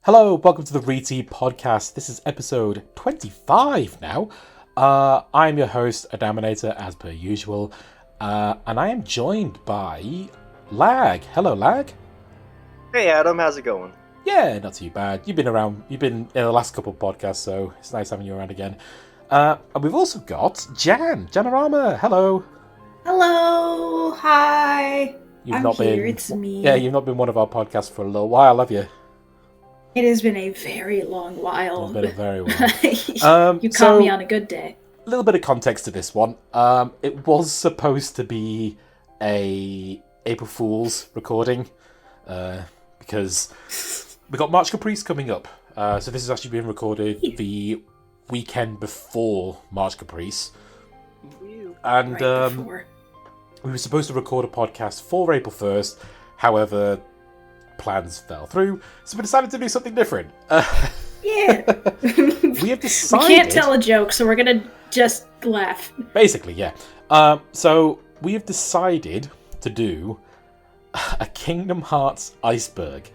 Hello, welcome to the ReTee podcast. This is episode 25 now. I'm your host, Adamonator, as per usual. And I am joined by Lagg. Hello, Lagg. Hey, Adam. How's it going? Yeah, not too bad. You've been around. You've been in the last couple of podcasts, so it's nice having you around again. And we've also got Janarama. Hello. Hello. Hi. It's me. Yeah, you've not been one of our podcasts for a little while, have you? It has been a very long while. It's been a very while. You caught me on a good day. A little bit of context to this one. It was supposed to be a April Fool's recording, because we got March Caprice coming up. So this is actually being recorded the weekend before March Caprice. And we were supposed to record a podcast for April 1st. However, plans fell through, so we decided to do something different. Yeah. We have decided... We can't tell a joke, so we're gonna just laugh. Basically, yeah. So we have decided to do a Kingdom Hearts Iceberg.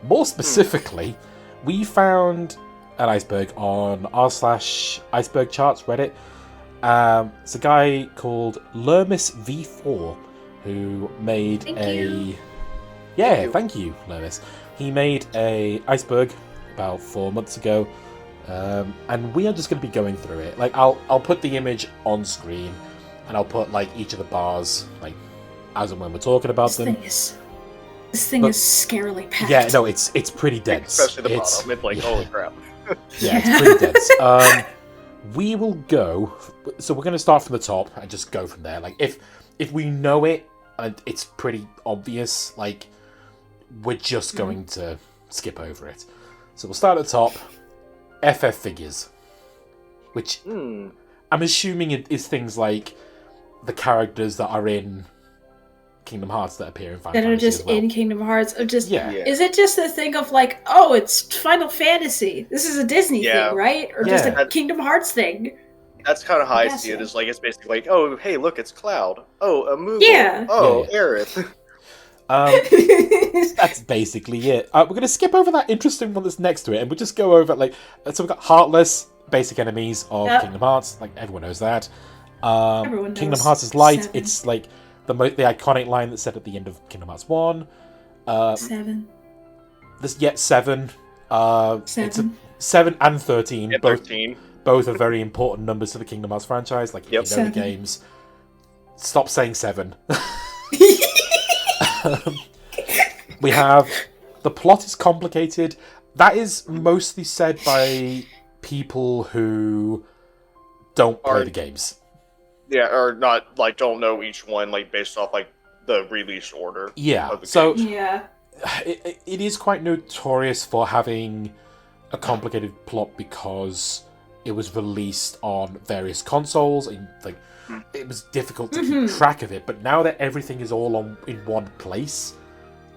More specifically, we found an iceberg on r/iceberg charts Reddit. It's a guy called Lermis V4 who made Thank you, Lermis. He made a iceberg about 4 months ago, and we are just going to be going through it. Like, I'll put the image on screen, and I'll put like each of the bars like as and when we're talking about them. This thing is scarily packed. Yeah, no, it's pretty dense. Especially the bottom. It's like, holy crap. Yeah, it's pretty dense. We will go. So we're going to start from the top and just go from there. Like, if we know it and it's pretty obvious, like, we're just going to skip over it. So we'll start at the top. FF figures, which I'm assuming it is things like the characters that are in Kingdom Hearts that appear in Final Fantasy. That are just as well. in Kingdom Hearts. Yeah. Is it just a thing of like, oh, it's Final Fantasy? This is a Disney thing, right? Or just a Kingdom Hearts thing? That's kind of how I see it. It's like, it's basically like, oh, hey, look, it's Cloud. Oh, a Moogle. Yeah. Oh, Aerith. That's basically it. We're going to skip over that interesting one that's next to it, and we'll just go over like. So we've got Heartless, basic enemies of Kingdom Hearts. Like, everyone knows that. Everyone knows Kingdom Hearts is Light. 7. It's like the iconic line that's said at the end of Kingdom Hearts 1. 7. There's yet 7. 7. It's 7 and 13. Yeah, 13. Both are very important numbers to the Kingdom Hearts franchise. Like, if you know 7. the games, stop saying 7. We have the plot is complicated. That is mostly said by people who don't play the games. Yeah, or not, like, don't know each one, like, based off, like, the release order. Yeah, of the so yeah. It is quite notorious for having a complicated plot because it was released on various consoles and, like, it was difficult to keep track of it. But now that everything is all in one place,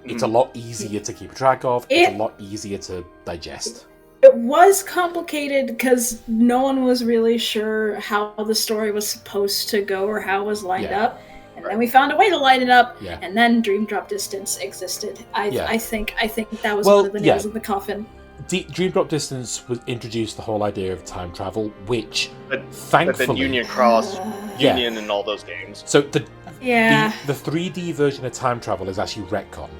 it's a lot easier to keep track of. It's a lot easier to digest. It was complicated because no one was really sure how the story was supposed to go or how it was lined up. And then we found a way to line it up, and then Dream Drop Distance existed. I think that was one of the nails in the coffin. Dream Drop Distance introduced the whole idea of time travel, which thankfully... But then Union Cross, Union and all those games. So the 3D version of time travel is actually retconned.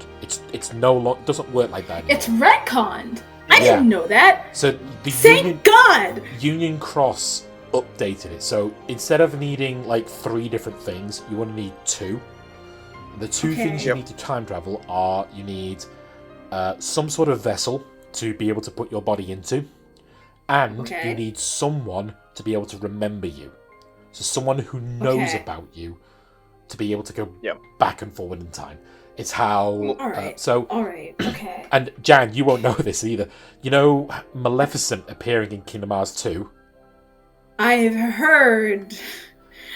It's no longer doesn't work like that anymore. It's retconned? I didn't know that. So Thank God! Union Cross updated it. So instead of needing like 3 different things, you only need 2. The 2 things you need to time travel are you need some sort of vessel to be able to put your body into, and you need someone to be able to remember you. So someone who knows about you to be able to go back and forward in time. It's how... And Jan, you won't know this either. You know Maleficent appearing in Kingdom Hearts 2? I've heard.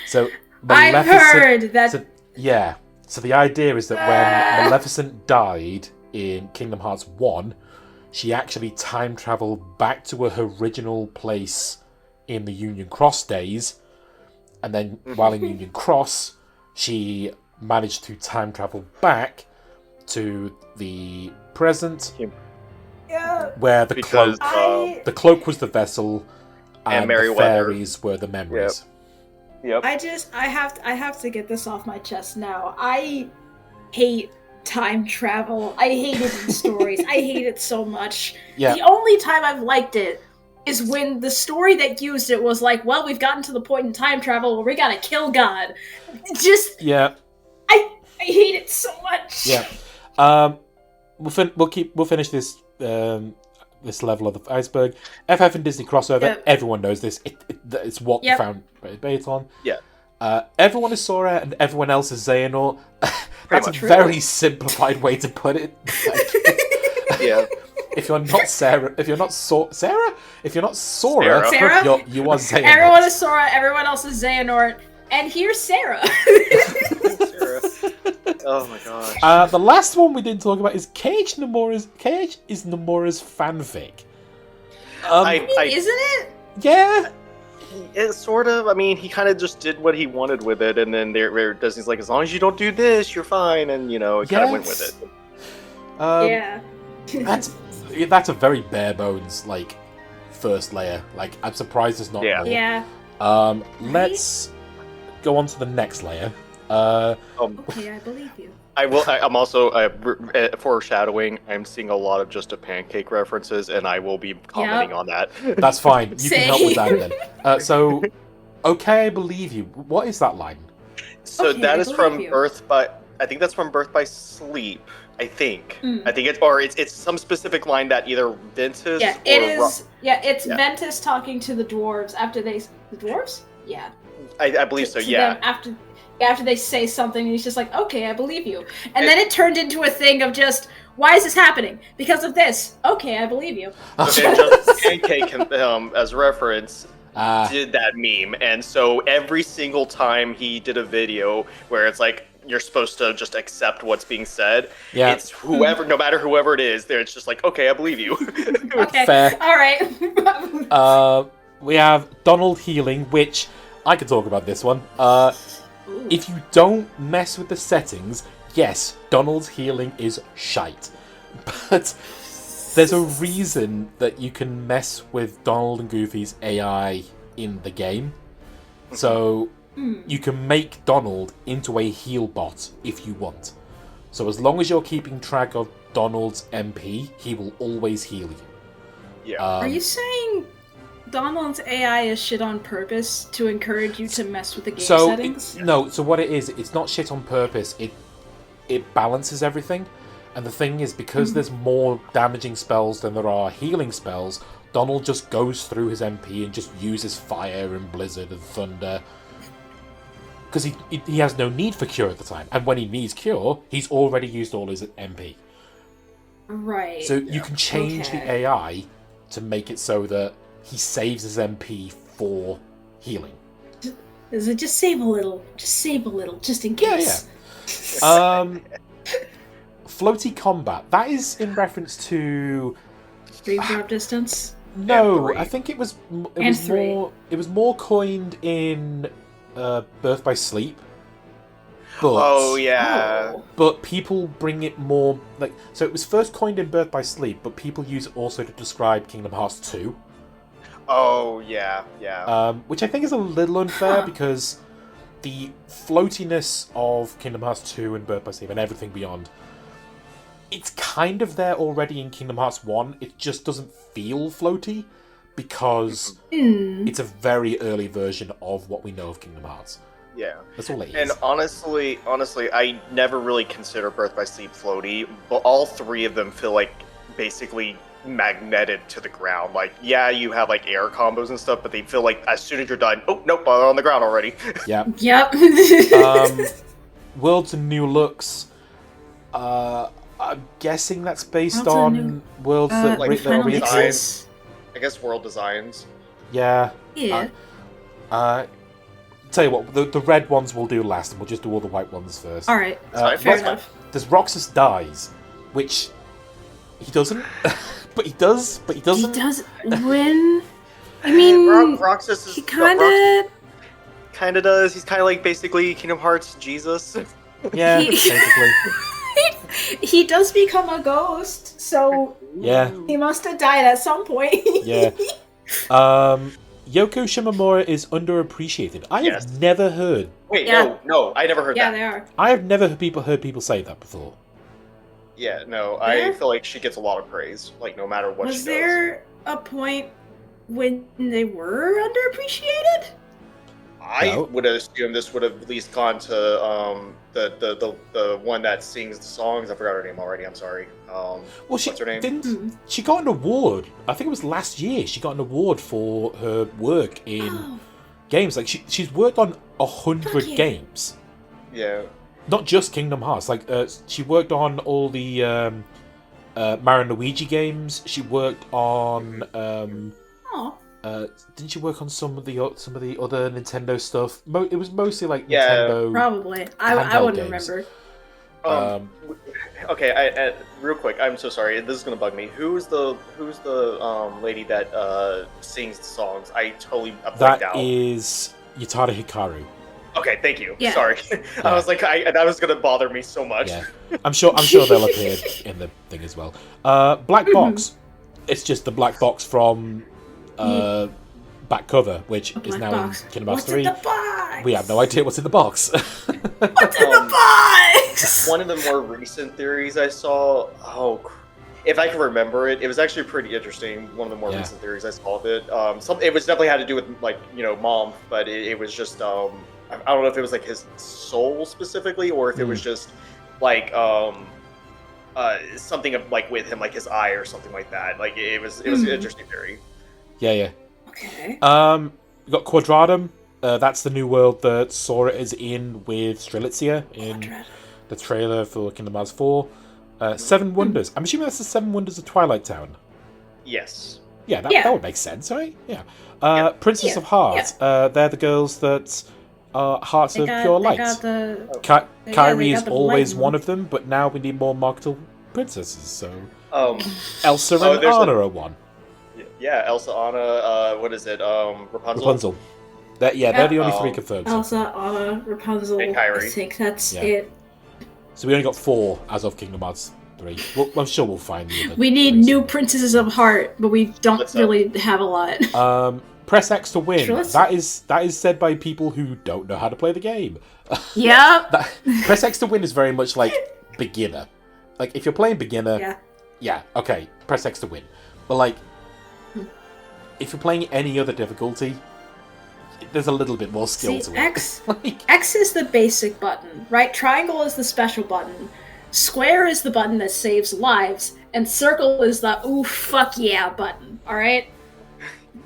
So I've heard that... So the idea is that when Maleficent died in Kingdom Hearts 1, she actually time traveled back to her original place in the Union Cross days, and then while in Union Cross, she managed to time travel back to the present Yeah. Where the cloak was the vessel, and the fairies were the memories. Yep. I have to get this off my chest now. I hate time travel. I hate it in stories. I hate it so much. Yeah. The only time I've liked it is when the story that used it was like, well, we've gotten to the point in time travel where we gotta kill God. Just I hate it so much. Yeah. We'll finish this this level of the iceberg. FF and Disney crossover. Yep. Everyone knows this. It's what we found debate on. Yeah. Everyone is Sora and everyone else is Xehanort. That's a very simplified way to put it. Yeah. If you're not Sarah, you are Xehanort. Everyone is Sora, everyone else is Xehanort, and here's Sarah. Sarah. Oh my gosh. The last one we didn't talk about is Cage is Nomura's fanfic. Isn't it? Yeah. It's sort of. I mean, he kind of just did what he wanted with it, and then Disney's like, as long as you don't do this, you're fine, and he kind of went with it. Yeah. That's a very bare bones first layer. I'm surprised there's not more. Yeah. Let's go on to the next layer. Okay, I believe you. I'm also foreshadowing. I'm seeing a lot of Just a Pancake references, and I will be commenting on that. That's fine. You can help with that then. So, okay, I believe you. What is that line? So that is from Birth by. I think that's from Birth by Sleep. I think. I think it's some specific line that either Ventus. Yeah, it is. It's Ventus talking to the dwarves after the dwarves. Yeah. I believe so. Yeah. After they say something, and he's just like, "Okay, I believe you." And then it turned into a thing of just, "Why is this happening? Because of this." Okay, I believe you. Okay, just Pancake, as reference, did that meme, and so every single time he did a video where it's like, you're supposed to just accept what's being said. Yeah. It's whoever, no matter whoever it is, it's just like, okay, I believe you. Okay. Fair. All right. We have Donald healing, which I could talk about this one. If you don't mess with the settings, yes, Donald's healing is shite. But there's a reason that you can mess with Donald and Goofy's AI in the game. So you can make Donald into a heal bot if you want. So as long as you're keeping track of Donald's MP, he will always heal you. Yeah. Are you saying Donald's AI is shit on purpose to encourage you to mess with the game settings? So what it is, it's not shit on purpose. It balances everything. And the thing is, because there's more damaging spells than there are healing spells, Donald just goes through his MP and just uses fire and blizzard and thunder. Because he has no need for cure at the time. And when he needs cure, he's already used all his MP. Right. So you can change the AI to make it so that he saves his MP for healing. Just save a little. Just in case. Yeah. Floaty combat. That is in reference to Dream Drop Distance? No, I think it was more coined in Birth by Sleep. But, but people bring it more so it was first coined in Birth by Sleep, but people use it also to describe Kingdom Hearts 2. Oh, yeah. Which I think is a little unfair because the floatiness of Kingdom Hearts 2 and Birth by Sleep and everything beyond, it's kind of there already in Kingdom Hearts 1. It just doesn't feel floaty because it's a very early version of what we know of Kingdom Hearts. Yeah. That's all it is. And honestly, I never really consider Birth by Sleep floaty, but all three of them feel like basically magneted to the ground. You have air combos and stuff, but they feel like as soon as you're done, oh nope, I'm on the ground already. Yeah. Yep. Worlds and New Looks. I'm guessing that's based on worlds that designs. I guess world designs. Yeah. Yeah. Tell you what, the red ones we'll do last, and we'll just do all the white ones first. All right. Fair enough. There's Roxas dies, which he doesn't, but he does. He does when. I mean, Roxas is. He kind of does. He's kind of like basically Kingdom Hearts Jesus. Yeah, basically. He does become a ghost, so Yeah. He must have died at some point. Yeah. Yoko Shimomura is underappreciated. I have never heard. Wait, no, I never heard that. Yeah, they are. I have never heard people say that before. Yeah, no, I feel like she gets a lot of praise, like no matter what she does. Was there a point when they were underappreciated? I would assume this would have at least gone to the one that sings the songs. I forgot her name already. I'm sorry. Well, what's her name? She got an award. I think it was last year. She got an award for her work in games. Like she's worked on 100 games. Yeah. Not just Kingdom Hearts. Like she worked on all the Mario and Luigi games. She worked on. Didn't she work on some of the other Nintendo stuff? It was mostly like Nintendo. Probably. I wouldn't games. remember. Okay, real quick, I'm so sorry. This is gonna bug me. Who's the lady that sings the songs? I totally blanked out. That is Utada Hikaru. Okay, thank you. Yeah. Sorry, I was like, that was gonna bother me so much. Yeah, I'm sure they'll appear in the thing as well. Black Box. It's just the black box from back cover, which is now in Kingdom Hearts 3. We have no idea what's in the box. What's in the box? One of the more recent theories I saw. If I can remember it, it was actually pretty interesting. One of the more recent theories I saw of it. It was definitely had to do with mom, but it was just I don't know if it was like his soul specifically, or if it was just like something of, like with him, like his eye or something like that. Like it was an interesting theory. Yeah. Okay. We got Quadratum. That's the new world that Sora is in with Strelitzia in the trailer for Kingdom Hearts 4. Seven Wonders. I'm assuming that's the Seven Wonders of Twilight Town. Yes. Yeah, that would make sense, right? Yeah. Princess of Hearts. They're the girls that are Hearts of Pure Light. Kairi is always one of them, but now we need more marketable princesses. So Elsa and Anna are one. Yeah, Elsa, Anna, what is it? Rapunzel. They're the only three confirmed. Elsa, Anna, Rapunzel, and Kairi. I think that's it. So we only got 4 as of Kingdom Hearts 3. I'm sure we'll find the other. We need new Princesses of Heart, but we don't really have a lot. Press X to win. That is said by people who don't know how to play the game. Yeah. Press X to win is very much like beginner. Like if you're playing beginner, okay, press X to win. But like, if you're playing any other difficulty, there's a little bit more skill to it. X is the basic button, right? Triangle is the special button. Square is the button that saves lives, and circle is the ooh fuck yeah button. All right.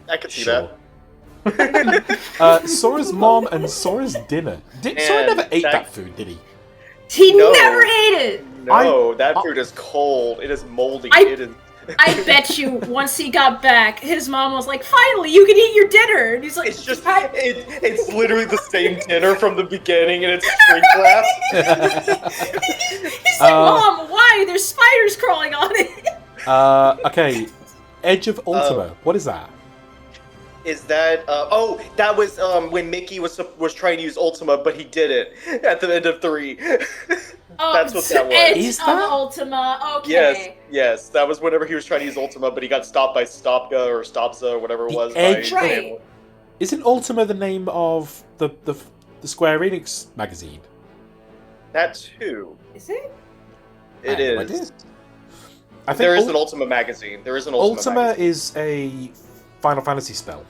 I can see that. Sora's mom and Sora's dinner. Sora never ate that food, did he? He never ate it. No, that food is cold. It is moldy. I bet you once he got back, his mom was like, "Finally, you can eat your dinner." And he's like, "It's just, it's literally the same dinner from the beginning, and it's shrink wrap." He's like, "Mom, why? There's spiders crawling on it." Okay, Edge of Ultima. What is that? Is that that was when Mickey was trying to use Ultima, but he didn't at the end of 3. That's what that was. Edge of Ultima. Okay. Yes, that was whenever he was trying to use Ultima, but he got stopped by Stopka or Stopza or whatever it was. Right. Isn't Ultima the name of the Square Enix magazine? That too. Is it? It is. I think there is an Ultima magazine. Ultima is a Final Fantasy spell.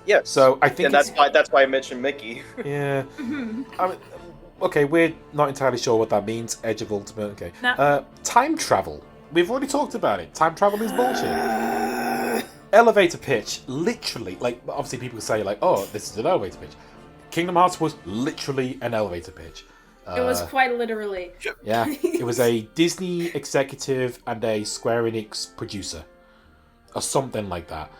Yeah. So I think, and that's why I mentioned Mickey. Yeah. I mean, okay, we're not entirely sure what that means. Edge of Ultima. Okay. No. Time travel. We've already talked about it. Time travel is bullshit. Elevator pitch. Literally, like obviously people say like, oh, this is an elevator pitch. Kingdom Hearts was literally an elevator pitch. It was quite literally. Yeah. It was a Disney executive and a Square Enix producer. Or something like that.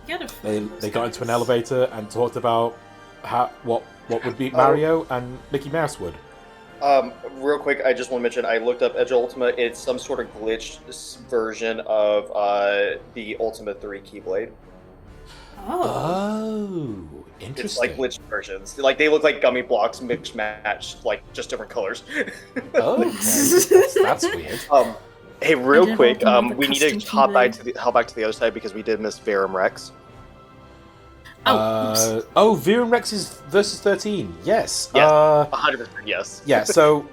They got into an elevator and talked about what would beat Mario and Mickey Mouse would. Real quick, I just want to mention I looked up Edge of Ultima. It's some sort of glitched version of the Ultima 3 Keyblade. Oh, interesting. It's like glitched versions. Like they look like gummy blocks mixed matched, like just different colors. Oh, okay. That's weird. Hey, real quick, we need to custom hop back to the other side because we did miss Verum Rex. Verum Rex is versus 13. Yes. Yes. 100%. Yes. Yeah. So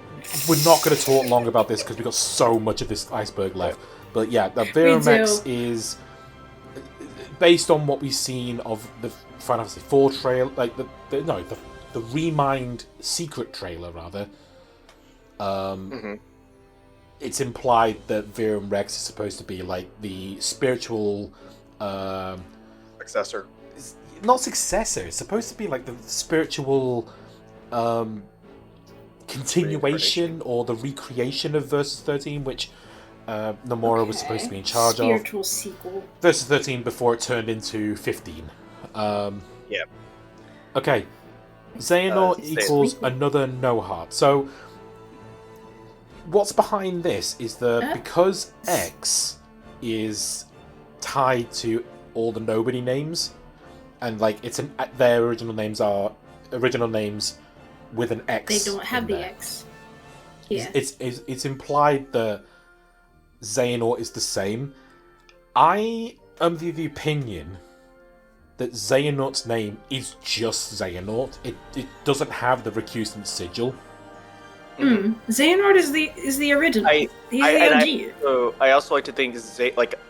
we're not going to talk long about this because we've got so much of this iceberg left. But yeah, the Verum Rex is based on what we've seen of the Final Fantasy IV trailer, like the Remind secret trailer rather. It's implied that Verum Rex is supposed to be like the spiritual successor. Not successor. It's supposed to be like the spiritual continuation or the recreation of Versus 13, which Nomura was supposed to be in charge of. Spiritual sequel. Versus 13 before it turned into 15. Yeah. Okay. Xehanort equals another no heart. So what's behind this is that because X is tied to all the nobody names, and like their original names are original names with an X. They don't have the X. Yeah. It's implied that Xehanort is the same. I am of the opinion that Xehanort's name is just Xehanort. It doesn't have the recusant sigil. Xehanort is the original. He's the OG. I also like to think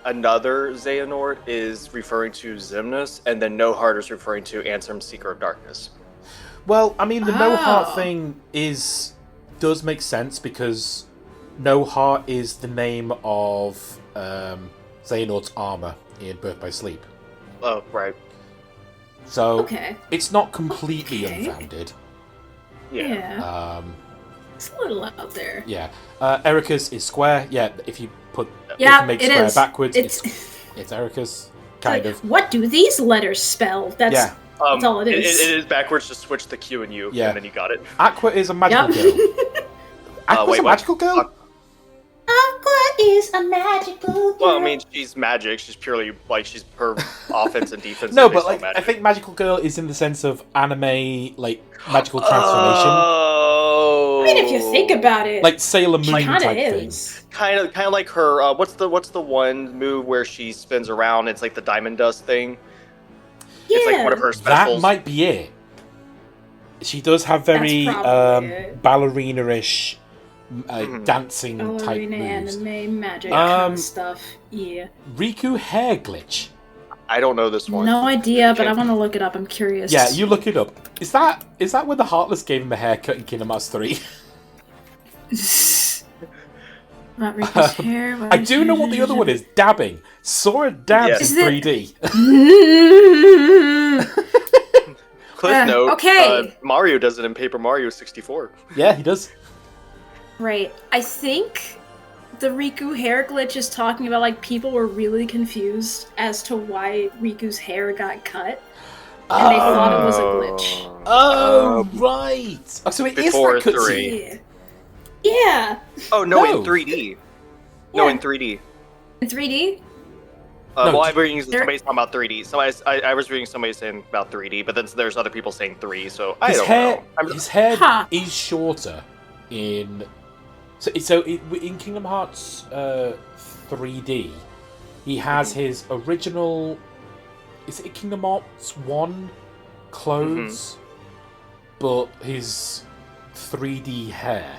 another Xehanort is referring to Xemnas, and then No Heart is referring to Ansem, Seeker of Darkness. Well, I mean, the No Heart thing does make sense because No Heart is the name of Xehanort's armor in Birth by Sleep. Oh, right. So it's not completely unfounded. Yeah. It's a little out there. Yeah. Erica's is square. Yeah, if you make square backwards, it's Erica's, kind of. What do these letters spell? That's all it is. It is backwards, just switch the Q and U, and then you got it. Aqua is a magical girl. Aqua's a magical girl? Aqua is a magical girl. Well, I mean, she's magic. She's purely, she's her offense and defense. No, but, I think magical girl is in the sense of anime, magical transformation. I mean, if you think about it, like Sailor Moon type thing. Kind of like her. What's the one move where she spins around? It's like the diamond dust thing. Yeah, it's like one of her specials. That might be it. She does have very ballerina-ish dancing type moves. Anime, magic kind of stuff. Yeah. Riku hair glitch. I don't know this one. No idea, but I want to look it up. I'm curious. Yeah, you look it up. Is that when the Heartless gave him a haircut in Kingdom Hearts 3? Not Riku's hair. I do know what the other one is. Dabbing. Sora dabs in 3D. Cliff note. Mario does it in Paper Mario 64. Yeah, he does. Right. I think the Riku hair glitch is talking about people were really confused as to why Riku's hair got cut. And they thought it was a glitch. Oh, right. So it is that cutscene. Yeah. Oh, no, in 3D. No, in 3D. In 3D? I was reading somebody talking about 3D. So I was reading somebody saying about 3D, but then there's other people saying 3, so I don't know. His hair is shorter in... So in Kingdom Hearts 3D, he has his original... Is it Kingdom Hearts 1 clothes, but his 3D hair?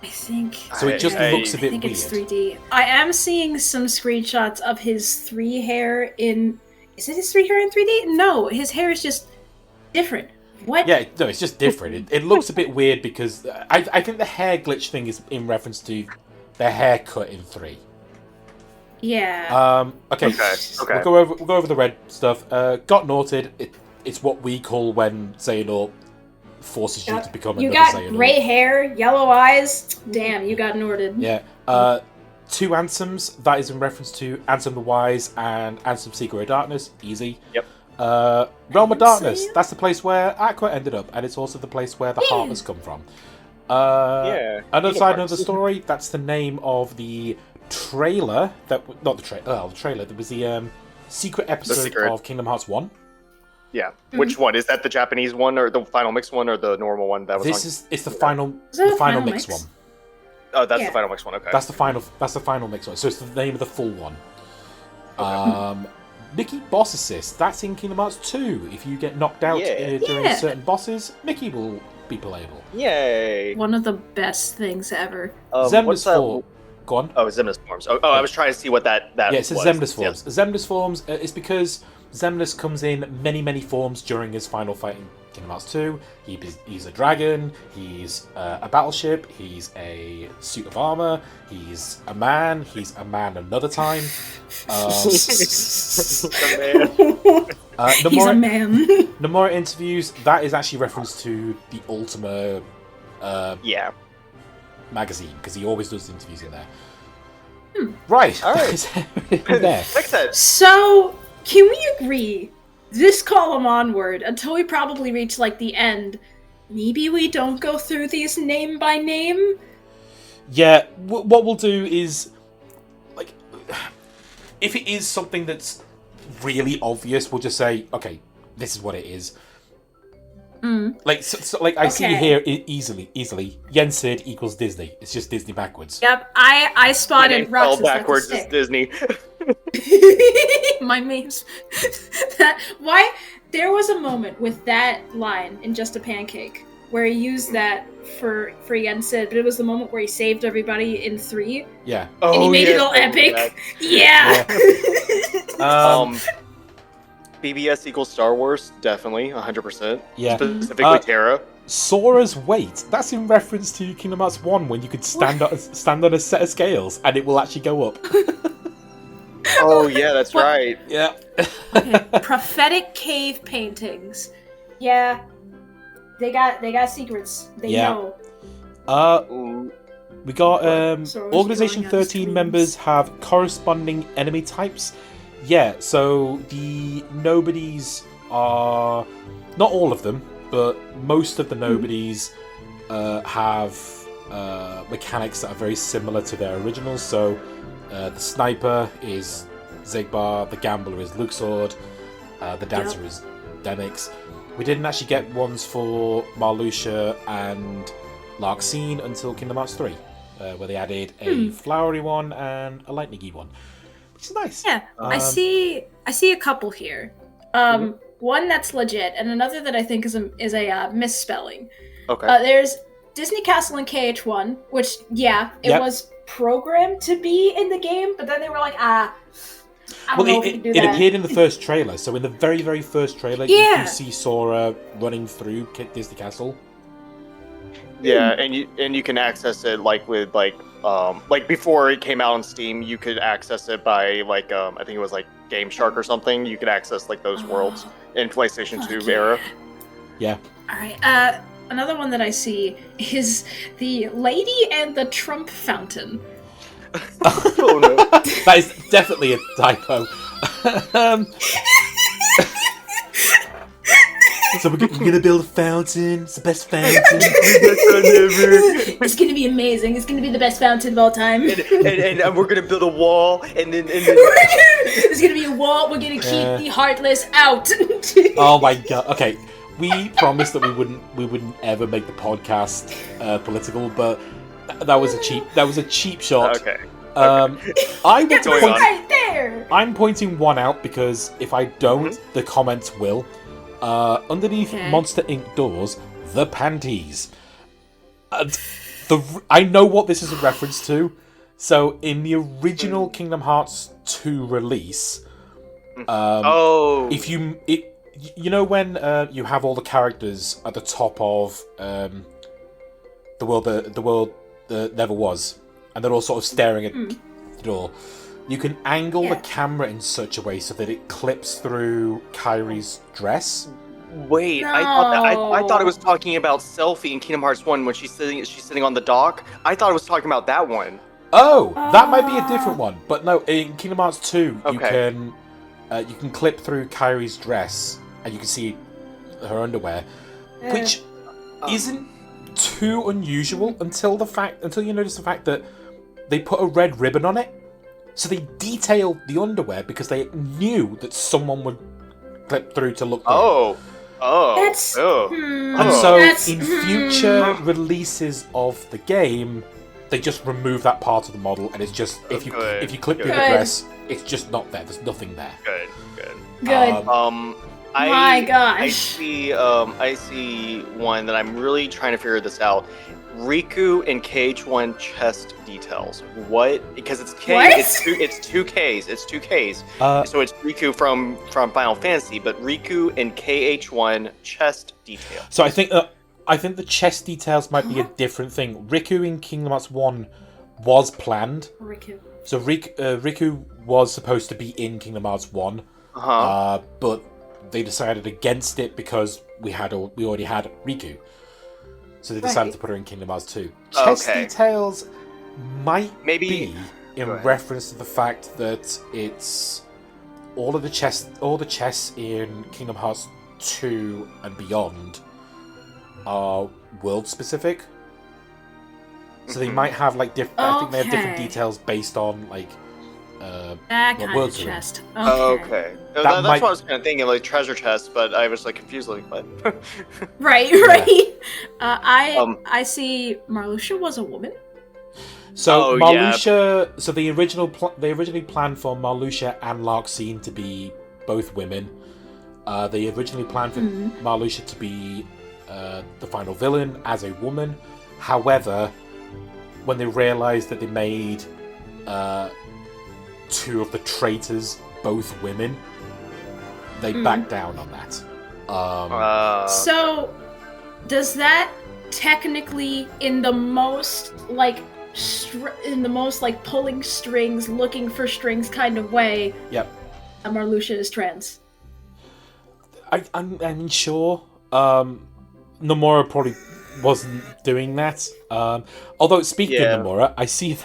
I think... So it just looks a bit weird. I think it's 3D. I am seeing some screenshots of his 3 hair in... Is it his 3 hair in 3D? No, his hair is just different. What? Yeah, no, it's just different. It looks a bit weird because I think the hair glitch thing is in reference to the haircut in 3. Yeah. Okay. We'll go over the red stuff. Got Norted. It's what we call when Xehanort forces you to become another Xehanort. You got gray hair, yellow eyes. Damn, you got Norted. Yeah. 2 Ansems. That is in reference to Ansem the Wise and Ansem Seeker of Darkness. Easy. Yep. Realm of Darkness. That's the place where Aqua ended up, and it's also the place where the Heartless come from. Another side of the story. That's the name of the trailer. The trailer. There was the secret episode of Kingdom Hearts 1. Yeah. Which one is that? The Japanese one, or the final mix one, or the normal one that was? It's the final mix one. Oh, that's the final mixed one. Okay. That's the final mixed one. So it's the name of the full one. Okay. Mickey Boss Assist. That's in Kingdom Hearts 2. If you get knocked out during certain bosses, Mickey will be playable. Yay! One of the best things ever. Xemnas Forms. Go on. Oh, Xemnas Forms. Oh, I was trying to see what that was. Yeah, it's Xemnas Forms. Yes. Xemnas Forms is because Xemnas comes in many forms during his final fight in Kingdom Hearts 2. He's a dragon, he's a battleship, he's a suit of armor, he's a man another time. He's a man. Nomura interviews, that is actually reference to the Ultima magazine, because he always does interviews in there. Right. All right. There. So, can we agree, this column onward, until we probably reach, like, the end, maybe we don't go through these name by name? Yeah, what we'll do is, like, if it is something that's really obvious, we'll just say, okay, this is what it is. Like, I see here easily. Yensid equals Disney. It's just Disney backwards. Yep, I spotted Roxas. All backwards is Disney. My memes. Why? There was a moment with that line in Just a Pancake where he used that for Yensid, but it was the moment where he saved everybody in 3. Yeah. And he made it all epic. Yeah. BBS equals Star Wars, definitely, 100%. Yeah. Specifically Terra. Sora's weight, that's in reference to Kingdom Hearts 1 when you could stand on a set of scales and it will actually go up. Oh yeah, that's right. Yeah. Okay. Prophetic cave paintings. Yeah. They got secrets. They know. We got Organization 13 members have corresponding enemy types. Yeah, so the nobodies are not all of them, but most of the nobodies have mechanics that are very similar to their originals. So the sniper is Xigbar, the gambler is Luxord, the dancer is Demix. We didn't actually get ones for Marluxia and Larxene until Kingdom Hearts 3, where they added a flowery one and a lightningy one. Which is nice. Yeah, I see a couple here. One that's legit, and another that I think is a misspelling. Okay. There's Disney Castle in KH1, which it was programmed to be in the game, but then they were like, I don't know if we can do that. It appeared in the first trailer. So in the very, very first trailer, you can see Sora running through Disney Castle. Yeah, and you can access it like before it came out on Steam, you could access it by I think it was like Game Shark or something. You could access like those worlds in PlayStation 2 era. Yeah. All right. Another one that I see is the Lady and the Trump Fountain. Oh no. That is definitely a typo. So we're gonna build a fountain. It's the best fountain ever. It's gonna be amazing. It's gonna be the best fountain of all time. And we're gonna build a wall, and then there's gonna be a wall. We're gonna keep the Heartless out. Oh my god. Okay, we promised that we wouldn't ever make the podcast political, but that was a cheap shot. Okay. Right there. I'm pointing one out because if I don't, the comments will. Underneath Monster Inc. doors, the panties. I know what this is a reference to. So in the original Kingdom Hearts 2 release, if you when you have all the characters at the top of the world that never was, and they're all sort of staring at the door. You can angle the camera in such a way so that it clips through Kairi's dress. Wait, no. I thought it was talking about Selphie in Kingdom Hearts 1 when she's sitting on the dock. I thought it was talking about that one. Oh, that might be a different one. But no, in Kingdom Hearts 2, you can clip through Kairi's dress and you can see her underwear, which isn't too unusual until you notice the fact that they put a red ribbon on it. So they detailed the underwear because they knew that someone would clip through to look through. And so in future releases of the game, they just remove that part of the model, and it's just if you click through the dress, it's just not there. There's nothing there. Good. My gosh. I see one that I'm really trying to figure this out. Riku and KH1 chest details. What? Because it's K. What? It's two Ks. It's two Ks. So it's Riku from Final Fantasy, but Riku and KH1 chest details. So I think the chest details might be a different thing. Riku in Kingdom Hearts 1 was planned. Riku. So Riku was supposed to be in Kingdom Hearts 1, but they decided against it because we already had Riku. So they decided to put her in Kingdom Hearts 2. Chest details might be in reference to the fact that it's all the chests in Kingdom Hearts 2 and beyond are world specific. So they might have like different. I think they have different details based on like that kind of chest. Okay. That's what I was kind of thinking, like treasure chests, but I was like confused, like what? right. I see Marluxia was a woman. So Marluxia. So they originally planned for Marluxia and Larxene to be both women. They originally planned for Marluxia to be the final villain as a woman. However, when they realized that they made two of the traitors both women, they backed down on that. So does that technically, in the most like pulling strings, looking for strings kind of way, Marluxia is trans? I'm unsure. Nomura probably wasn't doing that. Although speaking of Nomura, I see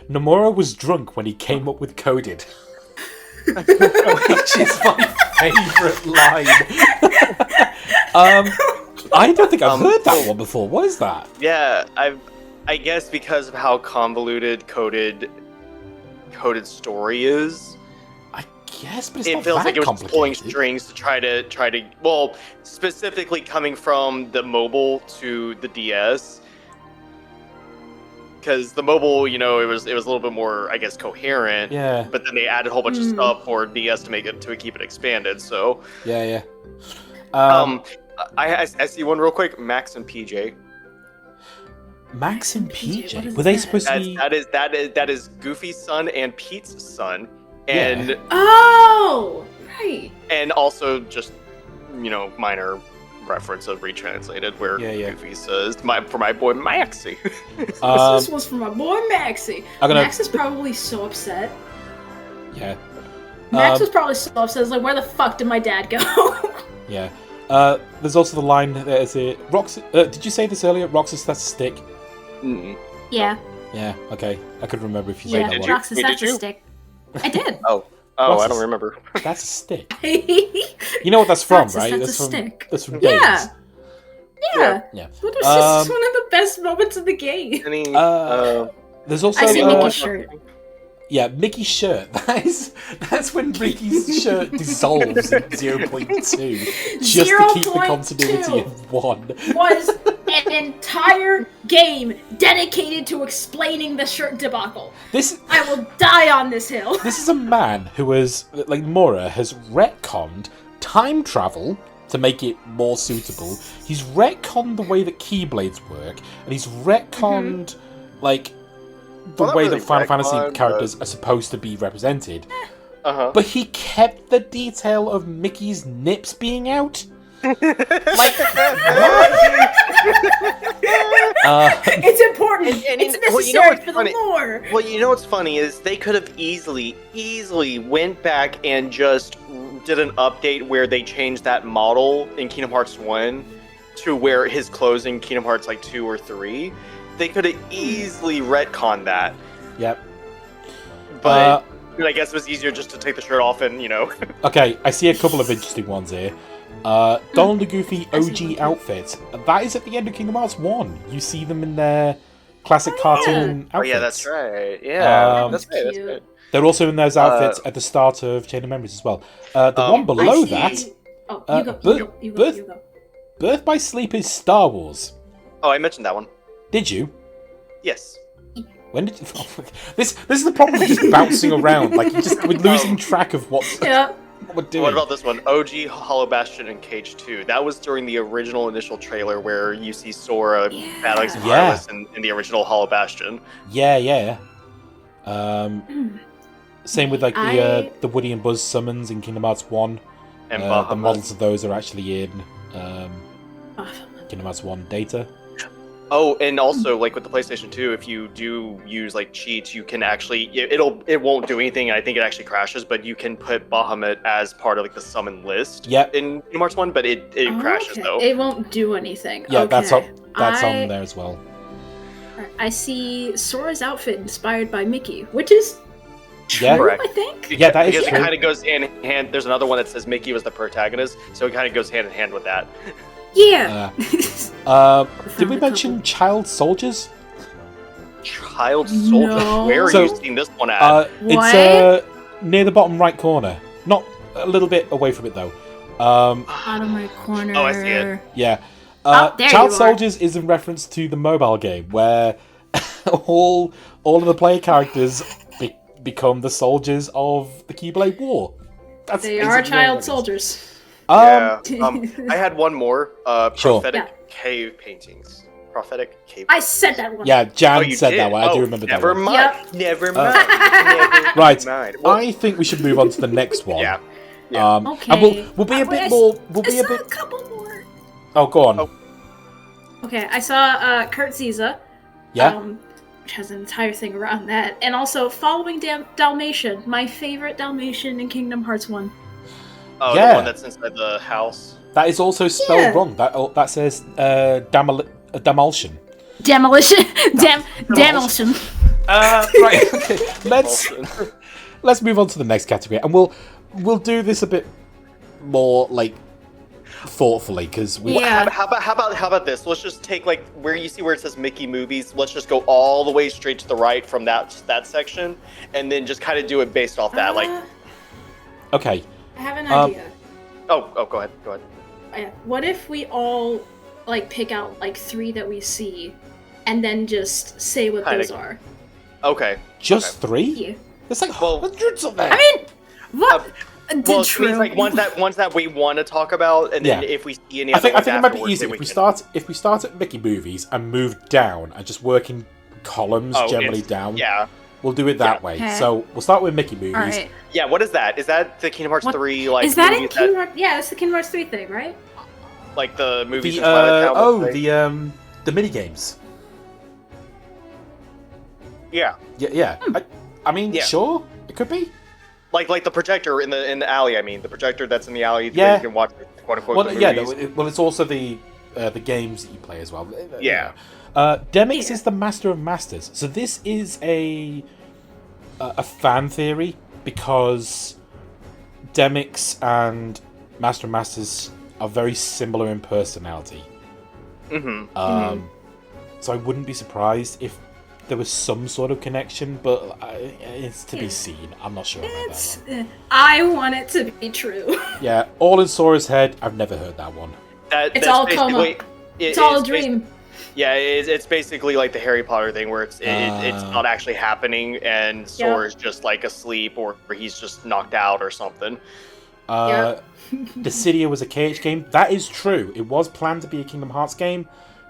Nomura was drunk when he came up with Coded. Which is my favourite line. I don't think I've heard that one before. What is that? Yeah, I guess because of how convoluted Coded story is. Yes, but it's it not feels that like it was pulling strings to try to well, specifically coming from the mobile to the DS, because the mobile, it was a little bit more, I guess, coherent. Yeah. But then they added a whole bunch of stuff for DS to keep it expanded. So yeah. I see one real quick. Max and PJ. Max and PJ. Were they supposed to be? That is Goofy's son and Pete's son. And right. And also just minor reference of retranslated where Goofy says for my boy Maxie. This was for my boy Maxie. Max is probably so upset. Yeah. Max was probably so upset. It's like, where the fuck did my dad go? Yeah. There's also the line there. Is it Roxas? Did you say this earlier? Roxas, that's a stick. Yeah. Yeah. Okay. I couldn't remember if you said that one. Roxas, that's a stick. I did. Oh, I don't remember. That's a stick. You know what that's from, right? That's a stick. That's from Days. Yeah. Yeah. It was just one of the best moments of the game. There's also I see Mickey's shirt. Yeah, Mickey's shirt. That's when Mickey's shirt dissolves in 0.2 just to keep the continuity of 1. Was an entire game dedicated to explaining the shirt debacle. I will die on this hill. This is a man who has, like Nomura, has retconned time travel to make it more suitable. He's retconned the way that Keyblades work, and he's retconned the way that Final Fantasy characters are supposed to be represented. But he kept the detail of Mickey's nips being out. It's important. It's necessary for the lore. Well, what's funny is they could have easily went back and just did an update where they changed that model in Kingdom Hearts 1 to where his clothes in Kingdom Hearts 2 or 3. They could have easily retconned that. Yep. But I guess it was easier just to take the shirt off and, Okay, I see a couple of interesting ones here. Donald and Goofy OG outfits. That is at the end of Kingdom Hearts 1. You see them in their classic cartoon outfits. Oh, yeah, that's right. Yeah, that's right. They're also in those outfits at the start of Chain of Memories as well. The one below that... You go. Birth by Sleep is Star Wars. Oh, I mentioned that one. Did you? Yes. When did this is the problem with just bouncing around, like we're losing track of what we're doing. What about this one? OG Hollow Bastion and Cage 2. That was during the original initial trailer where you see Sora battling Scarlet in the original Hollow Bastion. Yeah. Same with like the Woody and Buzz summons in Kingdom Hearts 1. And the models of those are actually in Kingdom Hearts 1 data. Oh, and also like with the PlayStation 2, if you do use like cheats, you can actually it won't do anything. I think it actually crashes, but you can put Bahamut as part of like the summon list. Yep. In Kingdom Hearts 1, but it crashes though. It won't do anything. Yeah, okay. that's on there as well. I see Sora's outfit inspired by Mickey, which is true, I think. Yeah, that is because true. It kind of goes hand in hand. There's another one that says Mickey was the protagonist, so it kind of goes hand in hand with that. Yeah. Did we mention child soldiers? Child soldiers? No. Where are you seeing this one at? It's near the bottom right corner. Not a little bit away from it though. Bottom right corner. Oh, I see it. Yeah. There Child you are. Soldiers is in reference to the mobile game where all of the player characters become the soldiers of the Keyblade War. They are child soldiers. I had one more. Sure. Prophetic cave paintings. Prophetic cave. I said that one. Yeah, Jan you said did? that one. I do remember that Never one. mind. Yep. Never mind. Never Right. mind. Well, I think we should move on to the next one. Yeah. Okay. And we'll be a bit more. We'll be a bit. A couple more. Oh, go on. Oh. Okay, I saw Kurt Ziza. Yeah. Which has an entire thing around that, and also following Dalmatian, my favorite Dalmatian in Kingdom Hearts 1. Oh, Yeah. the one that's inside the house. That is also spelled wrong. That says demolition. Demolition. Demolition. Right. Okay. Let's move on to the next category, and we'll do this a bit more like thoughtfully because we. Yeah. How about this? Let's just take like where you see where it says Mickey movies. Let's just go all the way straight to the right from that section, and then just kind of do it based off that. Like, okay. I have an idea. oh, go ahead. What if we all like pick out like 3 that we see, and then just say what those are? Okay. Just 3? Yeah. There's like hundreds of them. I mean, what? Well, it means like ones that we want to talk about, and then if we see any, I think it might be afterwards, easy then if we start at Mickey movies and move down and just work in columns generally down. Yeah. We'll do it that way. Okay. So we'll start with Mickey movies. All right. Yeah, what is that? Is that the Kingdom Hearts 3 like? Is that in movies Kingdom Hearts? Yeah, that's the Kingdom Hearts 3 thing, right? like the movies? The in Twilight Town, the mini games. Yeah. Yeah. I mean, sure, it could be. Like the projector in the alley. I mean, the projector that's in the alley. Yeah. Where you can watch quote unquote. Well, the movies. it's also the games that you play as well. Yeah. Demix is the master of masters. So this is a fan theory because Demix and Master of Masters are very similar in personality. Mm-hmm. So I wouldn't be surprised if there was some sort of connection, but it's to be seen. I'm not sure about that one. I want it to be true. Yeah, all in Sora's head. I've never heard that one. It's all coma. It's all a dream. Yeah, it's basically like the Harry Potter thing where it's not actually happening, and Sora's just like asleep, or he's just knocked out or something. Dissidia was a KH game. That is true. It was planned to be a Kingdom Hearts game,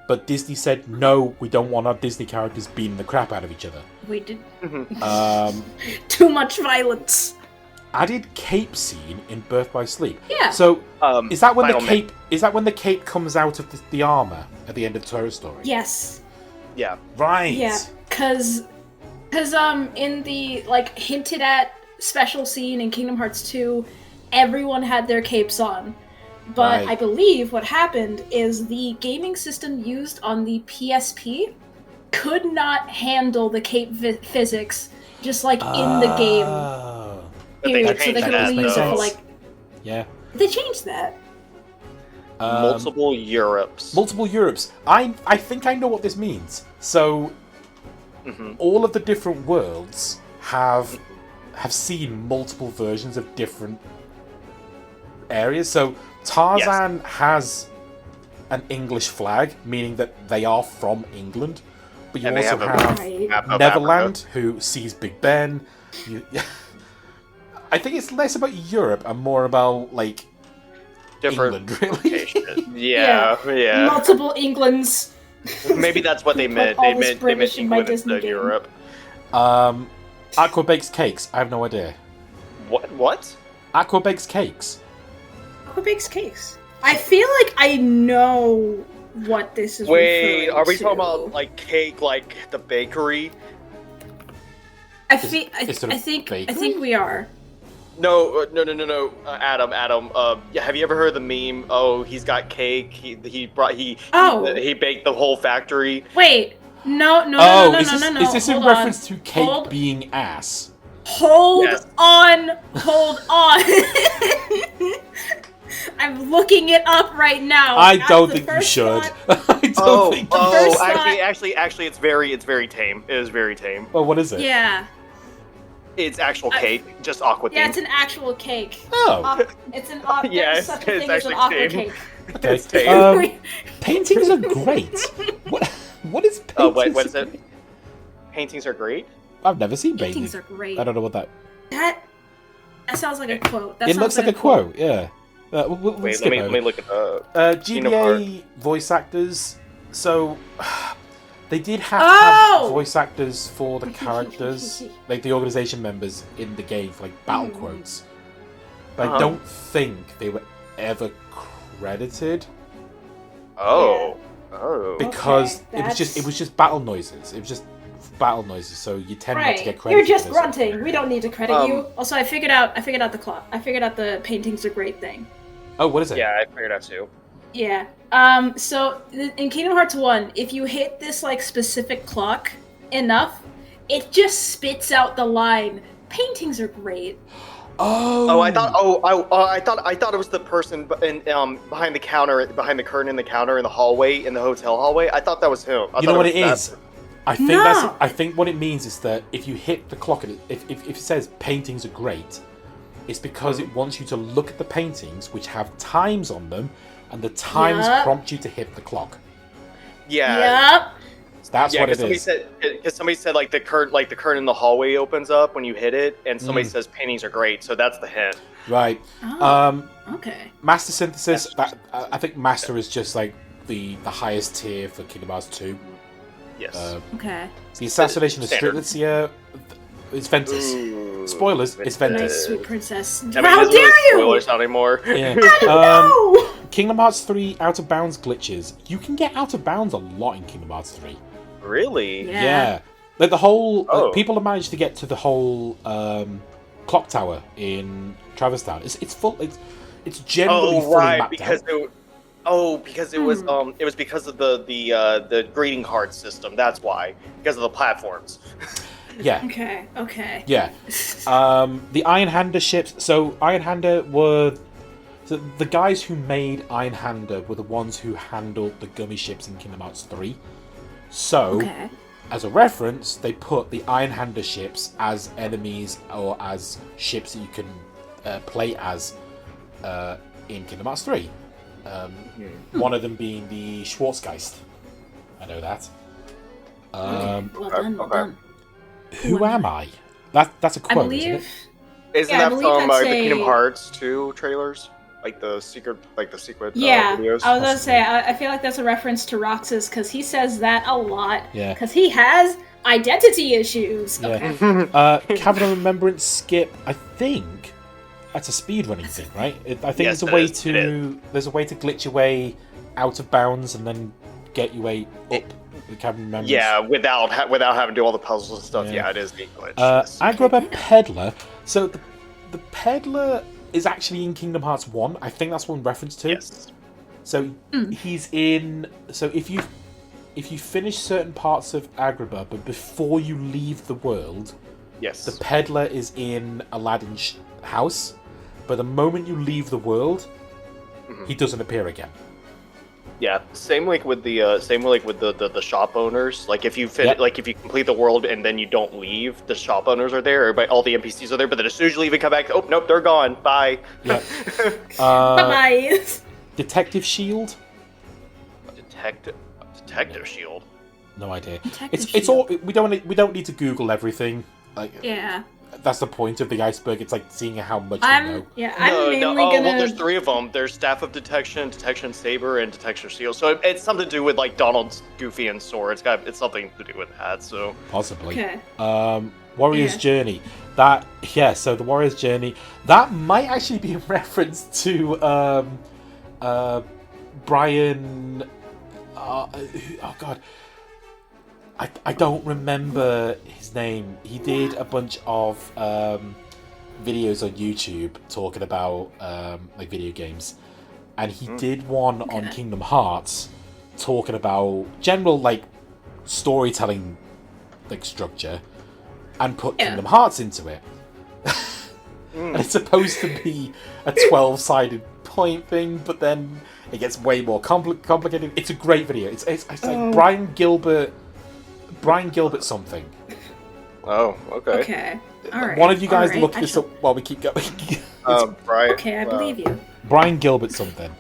but Disney said, no, we don't want our Disney characters beating the crap out of each other. We did. Too much violence. Added cape scene in Birth by Sleep. Yeah. So is that when the cape comes out of the armor at the end of Tora's story? Yes. Yeah. Right. Yeah, cause in the like hinted at special scene in Kingdom Hearts 2, everyone had their capes on. But I believe what happened is the gaming system used on the PSP could not handle the cape physics just like in the game. Period. So they could only use it for like. Yeah. They changed that. Multiple Europes. I think I know what this means. So all of the different worlds have seen multiple versions of different areas. So Tarzan has an English flag, meaning that they are from England, But you also have Neverland, who sees Big Ben. I think it's less about Europe and more about, like, different England, really. Yeah. Multiple Englands. Maybe that's what they meant. They meant England instead of Europe. Aqua bakes cakes. I have no idea. What? Aqua bakes cakes. Aqua bakes cakes. I feel like I know what this is. Wait, are we talking about like cake, like the bakery? I think we are. No. Adam. Have you ever heard the meme? Oh, he's got cake. He baked the whole factory. Wait, no. Is this in reference to cake being ass? Hold on. I'm looking it up right now. I don't think you should. Actually, it's very tame. It is very tame. Well, what is it? Yeah. It's actual cake, just aqua. Yeah, it's an actual cake. Oh. It's an aqua. Yeah, such a thing as an aqua cake. Okay. Paintings are great. What is paintings? Oh, what is it? Paintings are great. I've never seen paintings. Are great. I don't know what that. That sounds like a quote. It looks like a quote. Yeah. Wait, let me look it up. GBA voice actors. So they did have to have voice actors for the characters, like the organization members in the game for like battle quotes. But I don't think they were ever credited. Because it was just battle noises. It was just battle noises, so you tend not to get credit. You're just grunting. We don't need to credit you. Also, I figured out the clock. I figured out the paintings are great thing. Oh, what is it? Yeah, I figured out too. Yeah. So in Kingdom Hearts 1, if you hit this like specific clock enough, it just spits out the line, "Paintings are great." Oh, I thought it was the person behind the counter, behind the curtain in the counter in the hallway, in the hotel hallway. I thought that was him. You know what it is? I think what it means is that if you hit the clock, if it says paintings are great, it's because it wants you to look at the paintings which have times on them, and the times prompt you to hit the clock. Yeah. Yep. So that's what it is. Because somebody said like the curtain in the hallway opens up when you hit it, and somebody says paintings are great, so that's the hint. Right. Okay. Master Synthesis. I think Master is just like the highest tier for Kingdom Hearts 2. Yes. Okay. The assassination of Strelitzia is Ventus. Ooh, Spoilers, it's Ventus. Nice, sweet princess. How dare you! Spoilers not anymore. Yeah. No! Kingdom Hearts 3 out of bounds glitches. You can get out of bounds a lot in Kingdom Hearts 3. Really? Yeah. Like the whole people have managed to get to the whole clock tower in Traverse Town. It's full. It's generally fully mapped because out. because it was because of the greeting card system. That's why, because of the platforms. Yeah. Okay. Yeah. The Iron Hander ships. So Iron Hander were the guys who made Iron Hander were the ones who handled the gummy ships in Kingdom Hearts 3. So, as a reference, they put the Iron Hander ships as enemies or as ships that you can play as in Kingdom Hearts 3. One of them being the Schwarzgeist. I know that. Well done. Who am I? That's a quote, isn't it? Isn't that from the Kingdom Hearts 2 trailers? Like the secret videos? I was gonna say, I feel like that's a reference to Roxas, because he says that a lot. Yeah. Because he has identity issues. Yeah. Okay. Cavern of Remembrance skip, I think that's a speedrunning thing, right? I think there's a way to glitch your way out of bounds and then get your way up the Cavern of Remembrance. Yeah, without having to do all the puzzles and stuff. Yeah, it is neat glitch. Agrabah Peddler. So the Peddler is actually in Kingdom Hearts 1. I think that's one reference to. Yes. So he's in. So if you finish certain parts of Agrabah, but before you leave the world, yes, the Peddler is in Aladdin's house. But the moment you leave the world, he doesn't appear again. Yeah, same like with the shop owners. Like if you if you complete the world and then you don't leave, the shop owners are there. Everybody, all the NPCs are there. But then as soon as you leave and come back, oh nope, they're gone. Bye. Yeah. Bye. Detective Shield. Detective Shield. No idea. It's all we don't need to Google everything. Like that's the point of the iceberg. It's like seeing how much we know. Yeah, I'm mainly gonna. Well, there's 3 of them. There's Staff of Detection, Detection Saber, and Detection Shield. So it's something to do with like Donald's Goofy and Sora. It's something to do with that. So possibly. Okay. Warrior's Journey. So the Warrior's Journey, that might actually be a reference to Brian. Oh God, I don't remember his name. He did a bunch of videos on YouTube talking about like video games, and he did one on Kingdom Hearts talking about general like storytelling like structure, and put Kingdom Hearts into it. And it's supposed to be a 12-sided point thing, but then it gets way more complicated. It's a great video. It's like Brian Gilbert something. Oh, okay. Okay. All right. One of you guys look this up while we keep going. Brian. Okay, I believe you. Brian Gilbert something.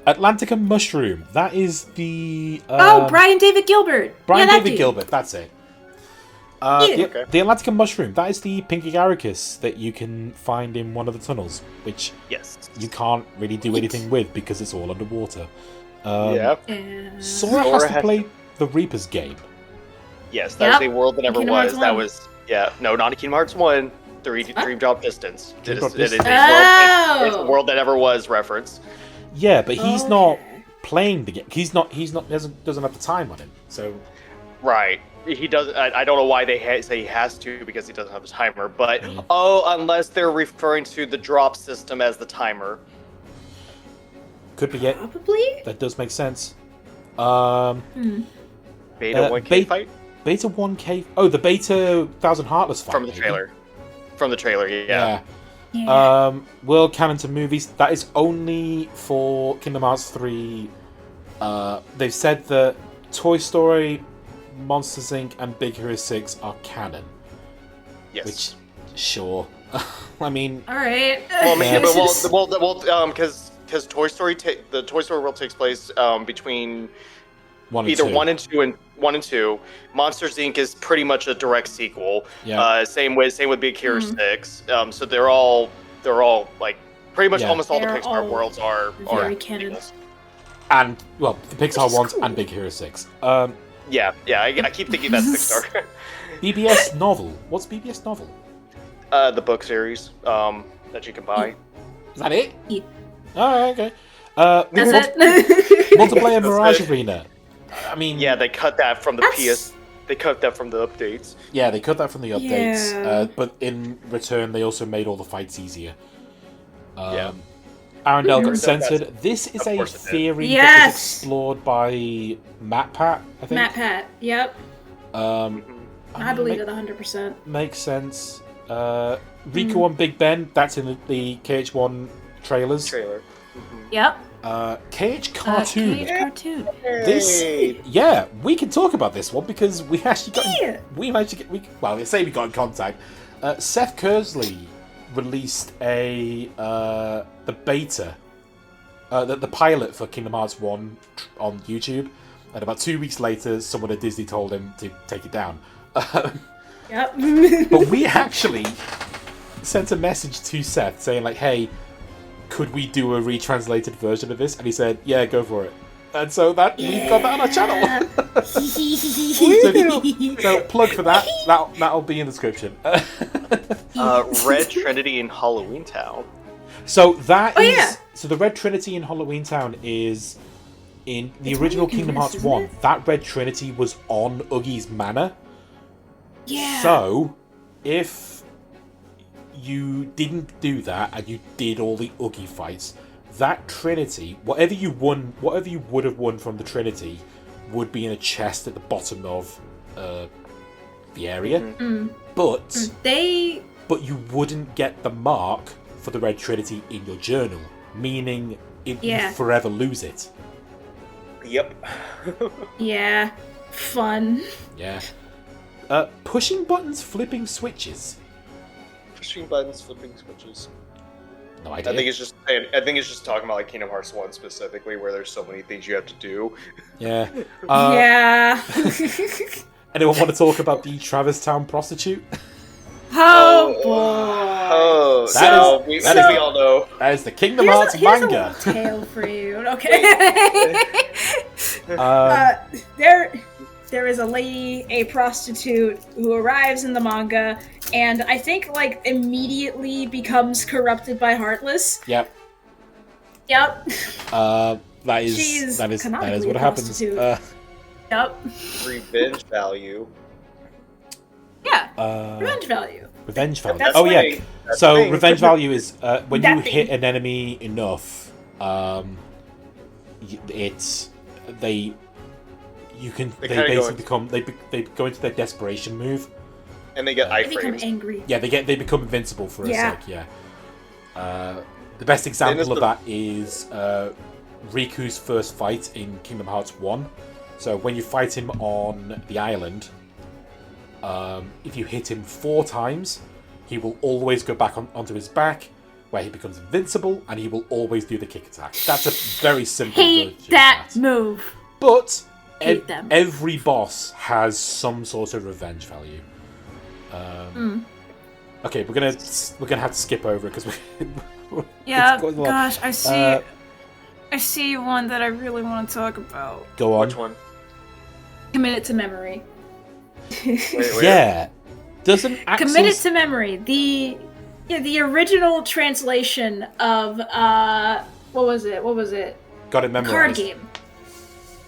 Atlantica Mushroom. That is the. Brian David Gilbert. Brian David Gilbert. That's it. The Atlantica Mushroom. That is the pink agaricus that you can find in one of the tunnels, which you can't really do anything with because it's all underwater. Sora has to play the Reaper's game. Yes, that was a world that never was. That was not a Kingdom Hearts 1. Dream Drop Distance. It is a world that never was reference. Yeah, but he's not playing the game. He doesn't have the time on him. So right, he does. I don't know why they say he has to because he doesn't have a timer. But unless they're referring to the drop system as the timer. Could be it. Probably. That does make sense. Beta 1K fight. Beta 1K. Oh, the Beta 1000 Heartless fight. From the trailer. From the trailer, yeah. World canon to movies. That is only for Kingdom Hearts 3. They've said that Toy Story, Monsters Inc. and Big Hero 6 are canon. Yes. Which, sure. I mean. All right. Because Toy Story, the Toy Story world takes place between 1 and either 2. 1 and 2 and 1 and 2. Monsters Inc. is pretty much a direct sequel. Yeah. Same with Big Hero 6. So they're all like pretty much almost all the Pixar worlds are canon. And the Pixar ones and Big Hero 6. I keep thinking that's Pixar. BBS novel. What's BBS novel? The book series that you can buy. Is that it? Yeah. Oh, okay. That's it. Multiplayer Mirage Arena. I mean, they cut that from the PS. They cut that from the updates. Yeah, they cut that from the updates. Yeah. But in return, they also made all the fights easier. Arendelle got censored. This is a theory that was explored by MatPat, I think. MatPat, yep. I believe it 100%. Makes sense. Riku on Big Ben, that's in the KH1 trailers. Yep. KH Cartoon. KH Cartoon. This, we can talk about this one because we actually got. We managed to get. They say we got in contact. Seth Kersley released the beta, the pilot for Kingdom Hearts 1 on YouTube, and about 2 weeks later, someone at Disney told him to take it down. Yep. But we actually sent a message to Seth saying like, "Hey, could we do a retranslated version of this?" And he said, "Yeah, go for it." And so we've got that on our channel. so plug for that. That'll be in the description. Red Trinity in Halloween Town. So so the Red Trinity in Halloween Town is in the original Kingdom Hearts 1. That Red Trinity was on Ugi's Manor. Yeah. So if you didn't do that and you did all the Ugi fights, that Trinity, whatever you would have won from the Trinity, would be in a chest at the bottom of the area. But you wouldn't get the mark for the Red Trinity in your journal, meaning you forever lose it. Yep. Yeah. Fun. Yeah. Pushing buttons, flipping switches. Pushing buttons, flipping switches. No idea. I think it's just talking about like Kingdom Hearts 1 specifically, where there's so many things you have to do. Yeah. Yeah. Anyone want to talk about the Travis Town prostitute? Oh boy! Oh, we all know. That is the Kingdom Hearts manga. Here's a tale for you. Okay. There is a lady, a prostitute, who arrives in the manga, and I think like immediately becomes corrupted by Heartless. Yep. That is what happens. Yep. Revenge value. Yeah. Revenge value. Revenge value. That's So revenge value is when you hit an enemy enough, they go into their desperation move, and they get They become angry. Yeah, they become invincible for a sec. Yeah. The best example of that is Riku's first fight in Kingdom Hearts 1. So when you fight him on the island, if you hit him 4 times, he will always go back onto his back, where he becomes invincible, and he will always do the kick attack. That's a very simple version of that move. But every boss has some sort of revenge value. Okay, we're gonna have to skip over it because gosh, I see one that I really want to talk about. Go on. Which one? Commit It to Memory. Wait. Yeah. Doesn't Commit It to Memory. The original translation of what was it? Got It Memorized. Card game.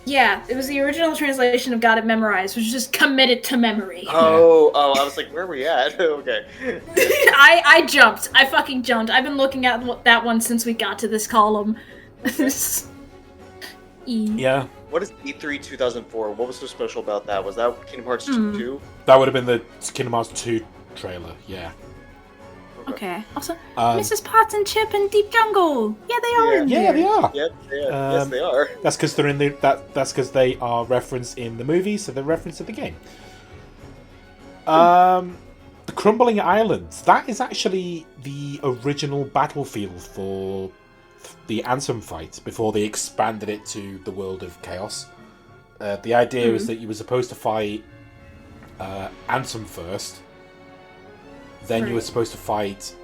Yeah, it was the original translation of Got It Memorized, which is just Committed to Memory. Oh, I was like, where are we at? Okay. I jumped. I fucking jumped. I've been looking at that one since we got to this column. Yeah. What is E3 2004? What was so special about that? Was that Kingdom Hearts 2? That would have been the Kingdom Hearts 2 trailer, yeah. Okay. Also, Mrs. Potts and Chip in Deep Jungle. Yeah, they are in there. Yeah, they are. Yep, yes, they are. That's because they're in that's because they are referenced in the movie, so they're referenced in the game. The Crumbling Islands. That is actually the original battlefield for the Ansem fight before they expanded it to the world of Chaos. The idea was that you were supposed to fight Ansem first. Then you were supposed to fight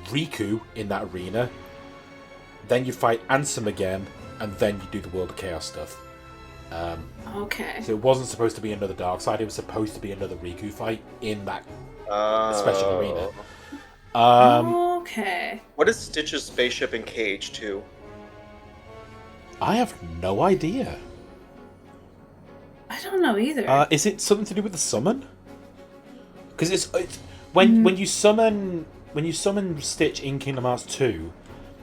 Riku in that arena. Then you fight Ansem again, and then you do the World of Chaos stuff. Okay. So it wasn't supposed to be another Darkseid, it was supposed to be another Riku fight in that special arena. Okay. What is Stitch's spaceship in Cage 2? I have no idea. I don't know either. Is it something to do with the summon? Because it's when you summon Stitch in Kingdom Hearts 2,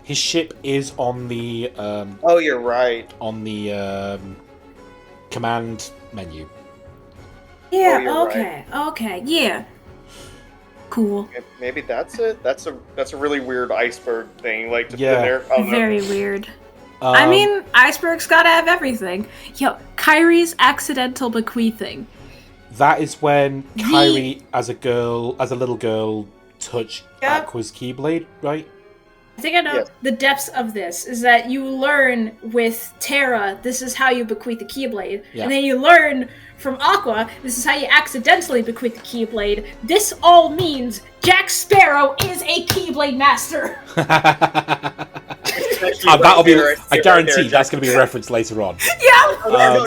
his ship is on the oh, you're right. On the command menu. Yeah. Okay. Yeah. Cool. Maybe that's it. That's a really weird iceberg thing, like to put in there. Very weird. I mean, icebergs gotta have everything. Yo, Kyrie's accidental bequeathing. That is when Kyrie, as a little girl, touched Aqua's Keyblade, right? I think I know the depths of this is that you learn with Terra, this is how you bequeath the Keyblade. Yeah. And then you learn from Aqua, this is how you accidentally bequeath the Keyblade. This all means Jack Sparrow is a Keyblade master. That'll be. I guarantee that's going to be a reference later on. Yeah. No,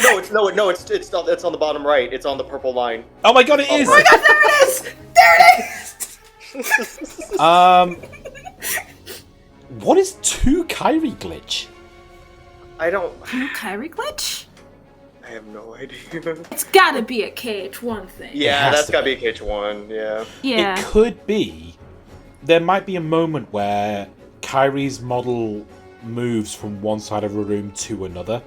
it's on the bottom right. It's on the purple line. Oh my god, it is. Oh my god, there it is. There it is. What is 2 Kyrie glitch? I don't. 2 Kyrie glitch? I have no idea. It's gotta be a KH1 thing. Yeah, that's gotta be a KH1. Yeah. Yeah. It could be. There might be a moment where Kyrie's model moves from one side of a room to another,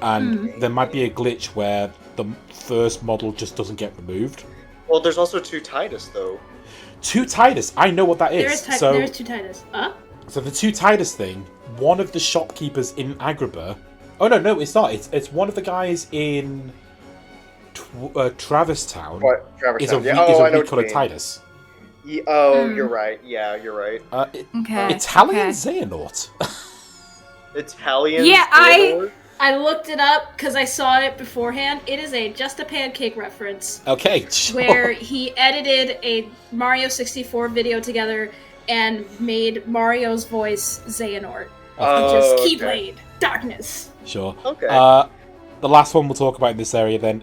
and there might be a glitch where the first model just doesn't get removed. Well, there's also 2 Titus though. 2 Titus, I know what that is. There is 2 Titus. So the 2 Titus thing, one of the shopkeepers in Agrabah. Oh no, it's not. It's one of the guys in Travis Town. What? Travis is Town. a recolored Titus. You're right. Yeah, you're right. Italian Xehanort. Italian. Yeah, Xehanort? I looked it up because I saw it beforehand. It is just a pancake reference. Okay, sure. Where he edited a Mario 64 video together and made Mario's voice Xehanort. Just Keyblade, darkness. Sure. Okay. The last one we'll talk about in this area then,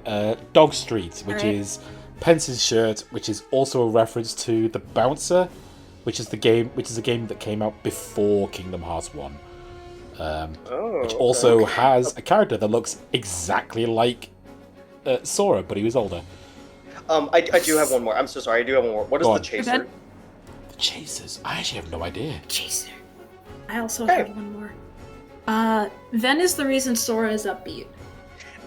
Dog Street, which is Pence's shirt, which is also a reference to the Bouncer, which is a game that came out before Kingdom Hearts 1. Which also has a character that looks exactly like Sora, but he was older. I do have one more. I'm so sorry. I do have one more. What is the Chaser? The Chasers? I actually have no idea. Chaser. I also have one more. Ven is the reason Sora is upbeat.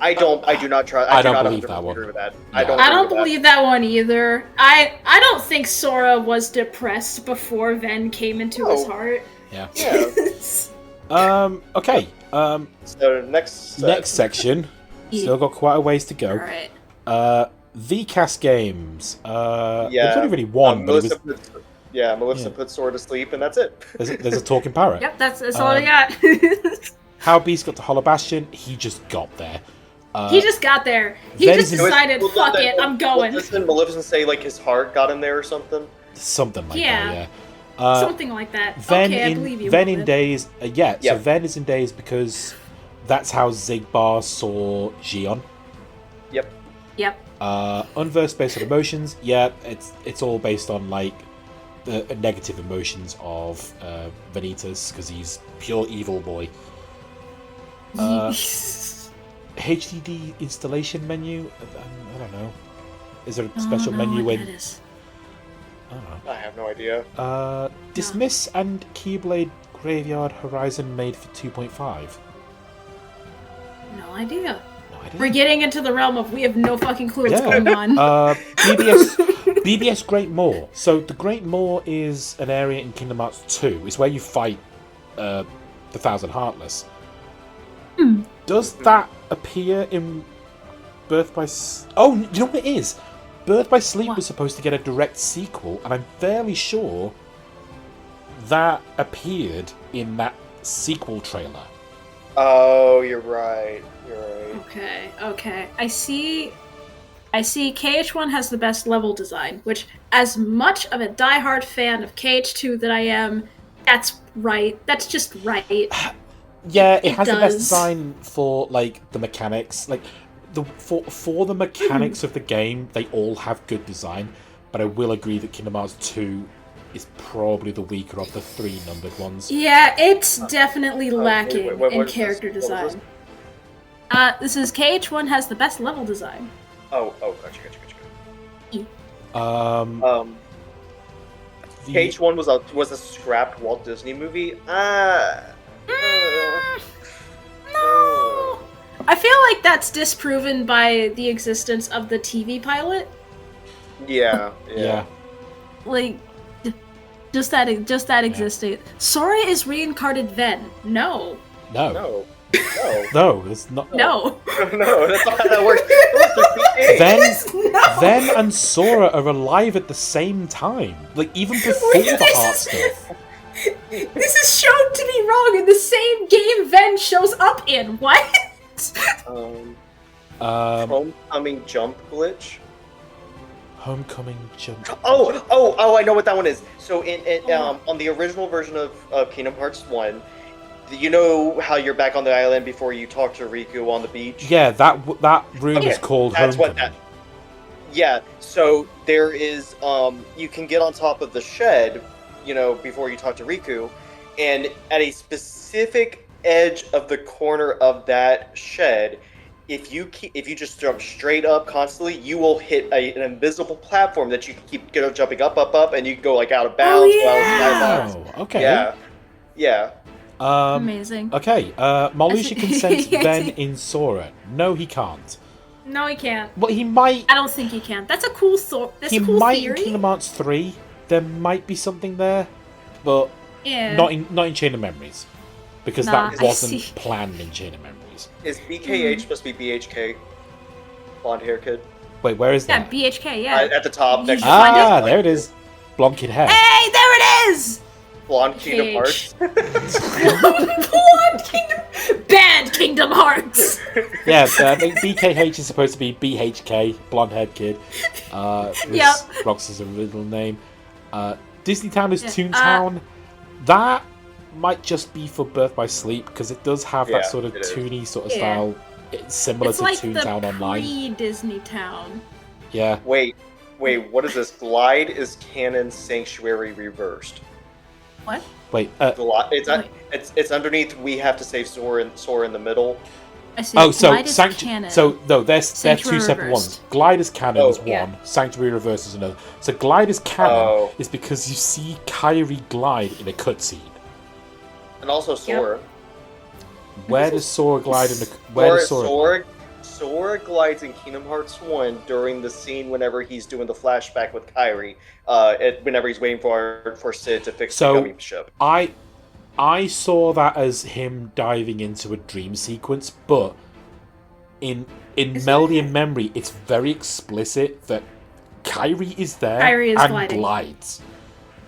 I do not trust. I do not believe that one. Agree with that. Yeah. I don't believe that one either. I don't think Sora was depressed before Ven came into his heart. Yeah. Okay. So next section. Still got quite a ways to go. Alright. VCast games. There's only really one, but Melissa puts Sora to sleep, and that's it. There's a talking parrot. Yep, that's all I got. How Beast got to Hollow Bastion, he just got there. He just got there. He just decided, fuck it, I'm going. Didn't Maleficent say, like, his heart got him there or something? Something like that, yeah. Something like that. I believe you. Ven in Days, so Ven is in Days because that's how Xigbar saw Xion. Yep. Unversed based on emotions, it's all based on, like, the negative emotions of Vanitas, because he's pure evil boy. HDD installation menu? I don't know. Is there a special menu when... I don't know. I have no idea. Dismiss and Keyblade Graveyard Horizon made for 2.5. No idea. We're getting into the realm of we have no fucking clue what's going on. BBS Great Maw. So the Great Maw is an area in Kingdom Hearts 2. It's where you fight the Thousand Heartless. Does that appear in Birth by... Oh, you know what it is? Birth by Sleep was supposed to get a direct sequel, and I'm fairly sure that appeared in that sequel trailer. Oh, you're right. Okay. I see KH1 has the best level design, which, as much of a diehard fan of KH2 that I am, that's right. That's just right. Yeah, it has the best design for, like, the mechanics. Like, for the mechanics of the game, they all have good design, but I will agree that Kingdom Hearts 2 is probably the weaker of the three numbered ones. Yeah, it's definitely lacking in character design. This is KH1 has the best level design. Oh, gotcha. KH1 was a scrapped Walt Disney movie. No. I feel like that's disproven by the existence of the TV pilot. Yeah. Like, just that existed. Sora is reincarnated Ven. No, it's not. No, that's not how that works. Ven and Sora are alive at the same time. Like, even before the heart stuff. This is shown to be wrong in the same game Ven shows up in. What? Homecoming jump glitch. Homecoming jump. Oh! I know what that one is. So on the original version of Kingdom Hearts 1, you know how you're back on the island before you talk to Riku on the beach? Yeah, that room is called Homecoming. Yeah. So there is you can get on top of the shed, before you talk to Riku, and at a specific edge of the corner of that shed, if you just jump straight up constantly, you will hit an invisible platform that you can keep jumping up, and you can go, like, out of bounds. Okay. Yeah. Amazing. Okay. Malusha can sense Ven in Sora. No, he can't. No, he can't. Well, he might. I don't think he can. That's a cool thought. He might in Kingdom Hearts 3. There might be something there, but not in Chain of Memories, because that wasn't planned in Chain of Memories. Is BKH supposed to be BHK? Blonde hair kid. Wait, where is that? Yeah, BHK. Yeah. At the top. Next there it is. blonde kid hair. Hey, there it is! Blonde Kingdom Hearts. Blonde Kingdom... Bad Kingdom Hearts! Yeah, I think BKH is supposed to be BHK, blonde-haired kid. Rox's original name. Disneytown is Toontown. That might just be for Birth by Sleep, because it does have that sort of toony sort of style. It's similar to Toontown Online. It's like the pre-Disneytown. Yeah. Wait, what is this? Glide is canon, Sanctuary reversed. What? Wait, it's underneath. We have to save Sora in the middle. I see. Oh, so canon. So no, they're two separate ones. Glide is canon is one. Yeah. Sanctuary Reverse is another. So Glide is canon is because you see Kairi glide in a cutscene. And also Sora. Yep. Where does Sora glide in the? Sora glides in Kingdom Hearts 1 during the scene whenever he's doing the flashback with Kairi, whenever he's waiting for Sid to fix the gummy ship. I saw that as him diving into a dream sequence, but in Melody and Memory, it's very explicit that Kairi is there and glides.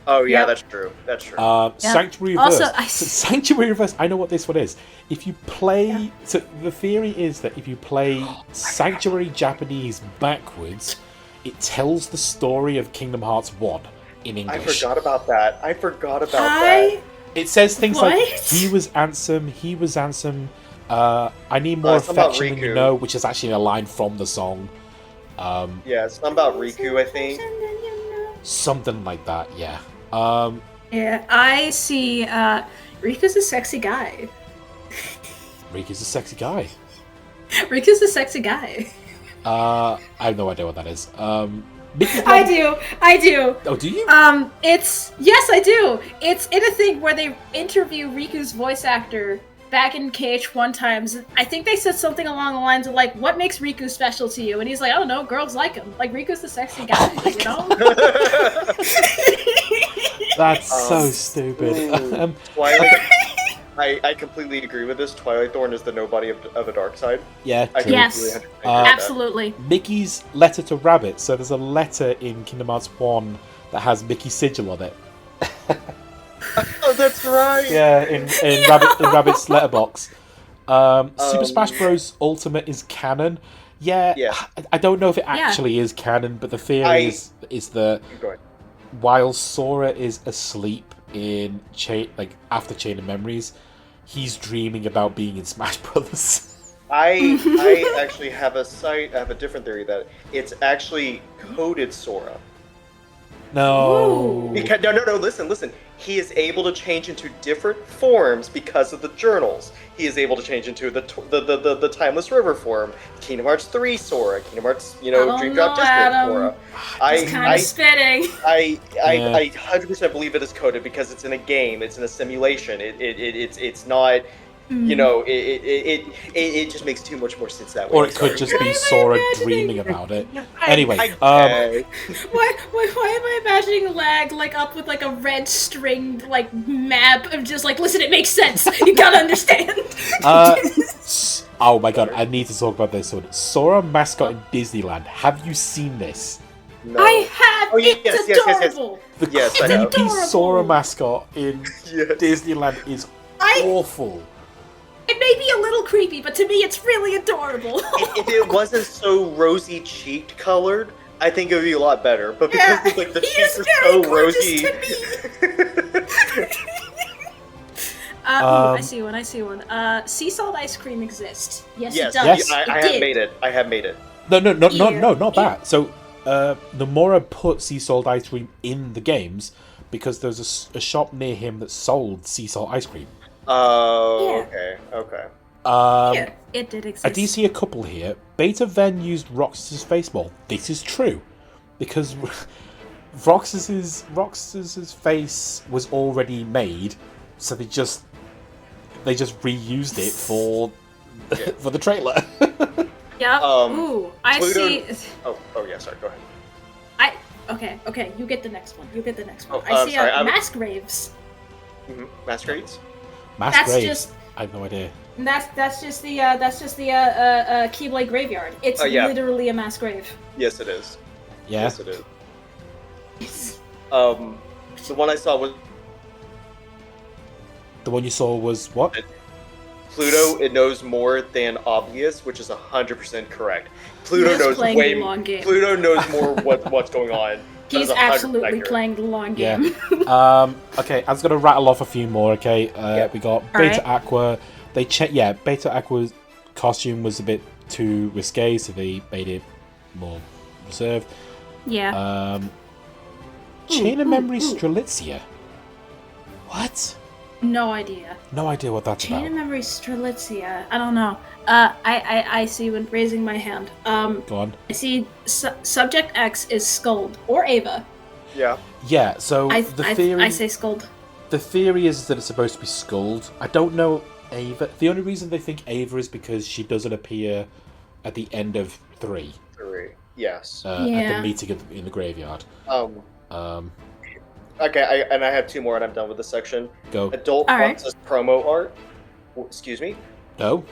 Oh yeah, that's true. That's true. Sanctuary Reverse. Sanctuary Reverse. I know what this one is. If you play, so the theory is that if you play Sanctuary Japanese backwards, it tells the story of Kingdom Hearts 1 in English. I forgot about that. It says things like he was Ansem. I need more affection than you know, which is actually a line from the song. It's not about Riku, I think. Something like that, yeah. I see. Riku's a sexy guy. Riku's a sexy guy. Riku's a sexy guy. I have no idea what that is. I do. Oh, do you? Yes, I do. It's in a thing where they interview Riku's voice actor back in KH1 times. I think they said something along the lines of like, "What makes Riku special to you?" And he's like, "I don't know, girls like him. Like Riku's the sexy guy, you know." That's so stupid. Twilight. I completely agree with this. Twilight Thorn is the nobody of a dark side. Yeah, yes, absolutely. Mickey's letter to Rabbit. So there's a letter in Kingdom Hearts 1 that has Mickey's sigil on it. Oh, that's right. Yeah, in Rabbit's letterbox. Super Smash Bros. Ultimate is canon. Yeah. I don't know if it actually is canon, but the theory is that while Sora is asleep in after Chain of Memories, he's dreaming about being in Smash Brothers. I actually have a different theory that it's actually coded Sora. No. No, listen. He is able to change into different forms because of the journals. He is able to change into the Timeless River form, Kingdom Hearts 3 Sora, Kingdom Hearts, Dream Drop Distance Sora. It's kind of spitting. I 100% believe it is coded because it's in a game, it's in a simulation. It's not. It just makes too much more sense that way. Or it could just be Sora dreaming about it. Anyway, why am I imagining Lag up with a red stringed map of just listen, it makes sense. You gotta understand. Oh my god, I need to talk about this one. Sora mascot in Disneyland. Have you seen this? No. I have. It's adorable. Yes, I have. The creepy Sora mascot in Disneyland is awful. It may be a little creepy, but to me it's really adorable. If it wasn't so rosy cheeked colored, I think it would be a lot better. But because the cheeks are so rosy. I see one. Sea salt ice cream exists. Yes, it does. Yes. I have made it. No, not that. So, Nomura put sea salt ice cream in the games because there's a shop near him that sold sea salt ice cream. Oh, okay. It did exist. I do see a couple here. Beta Ven used Roxas's face mold. This is true, because Roxas's face was already made, so they just reused it for the trailer. Yep. I see. Oh yeah. Sorry. Go ahead. Okay. You get the next one. Oh, I see mask raves. Mm-hmm. Mask raves. I have no idea. That's just the Keyblade graveyard. It's literally a mass grave. Yes, it is. Yeah. Yes, it is. The one I saw was... The one you saw was what? Pluto, it knows more than obvious, which is 100% correct. Pluto knows way more. Pluto knows more what's going on. He's absolutely playing the long game. Yeah. Okay, I'm just gonna rattle off a few more. Okay, we got Beta Aqua. They Beta Aqua's costume was a bit too risque, so they made it more reserved. Yeah. Chain of Memory Strelitzia. What? No idea. No idea what that's about. Chain of Memory Strelitzia. I don't know. I see when raising my hand. Go on. I see Subject X is Skuld or Ava. Yeah. Yeah. So the theory. I say Skuld. The theory is that it's supposed to be Skuld. I don't know Ava. The only reason they think Ava is because she doesn't appear at the end of 3. 3. Yes. At the meeting in the graveyard. Okay, I have 2 more and I'm done with this section. Go. Adult Roxas promo art. Excuse me? No.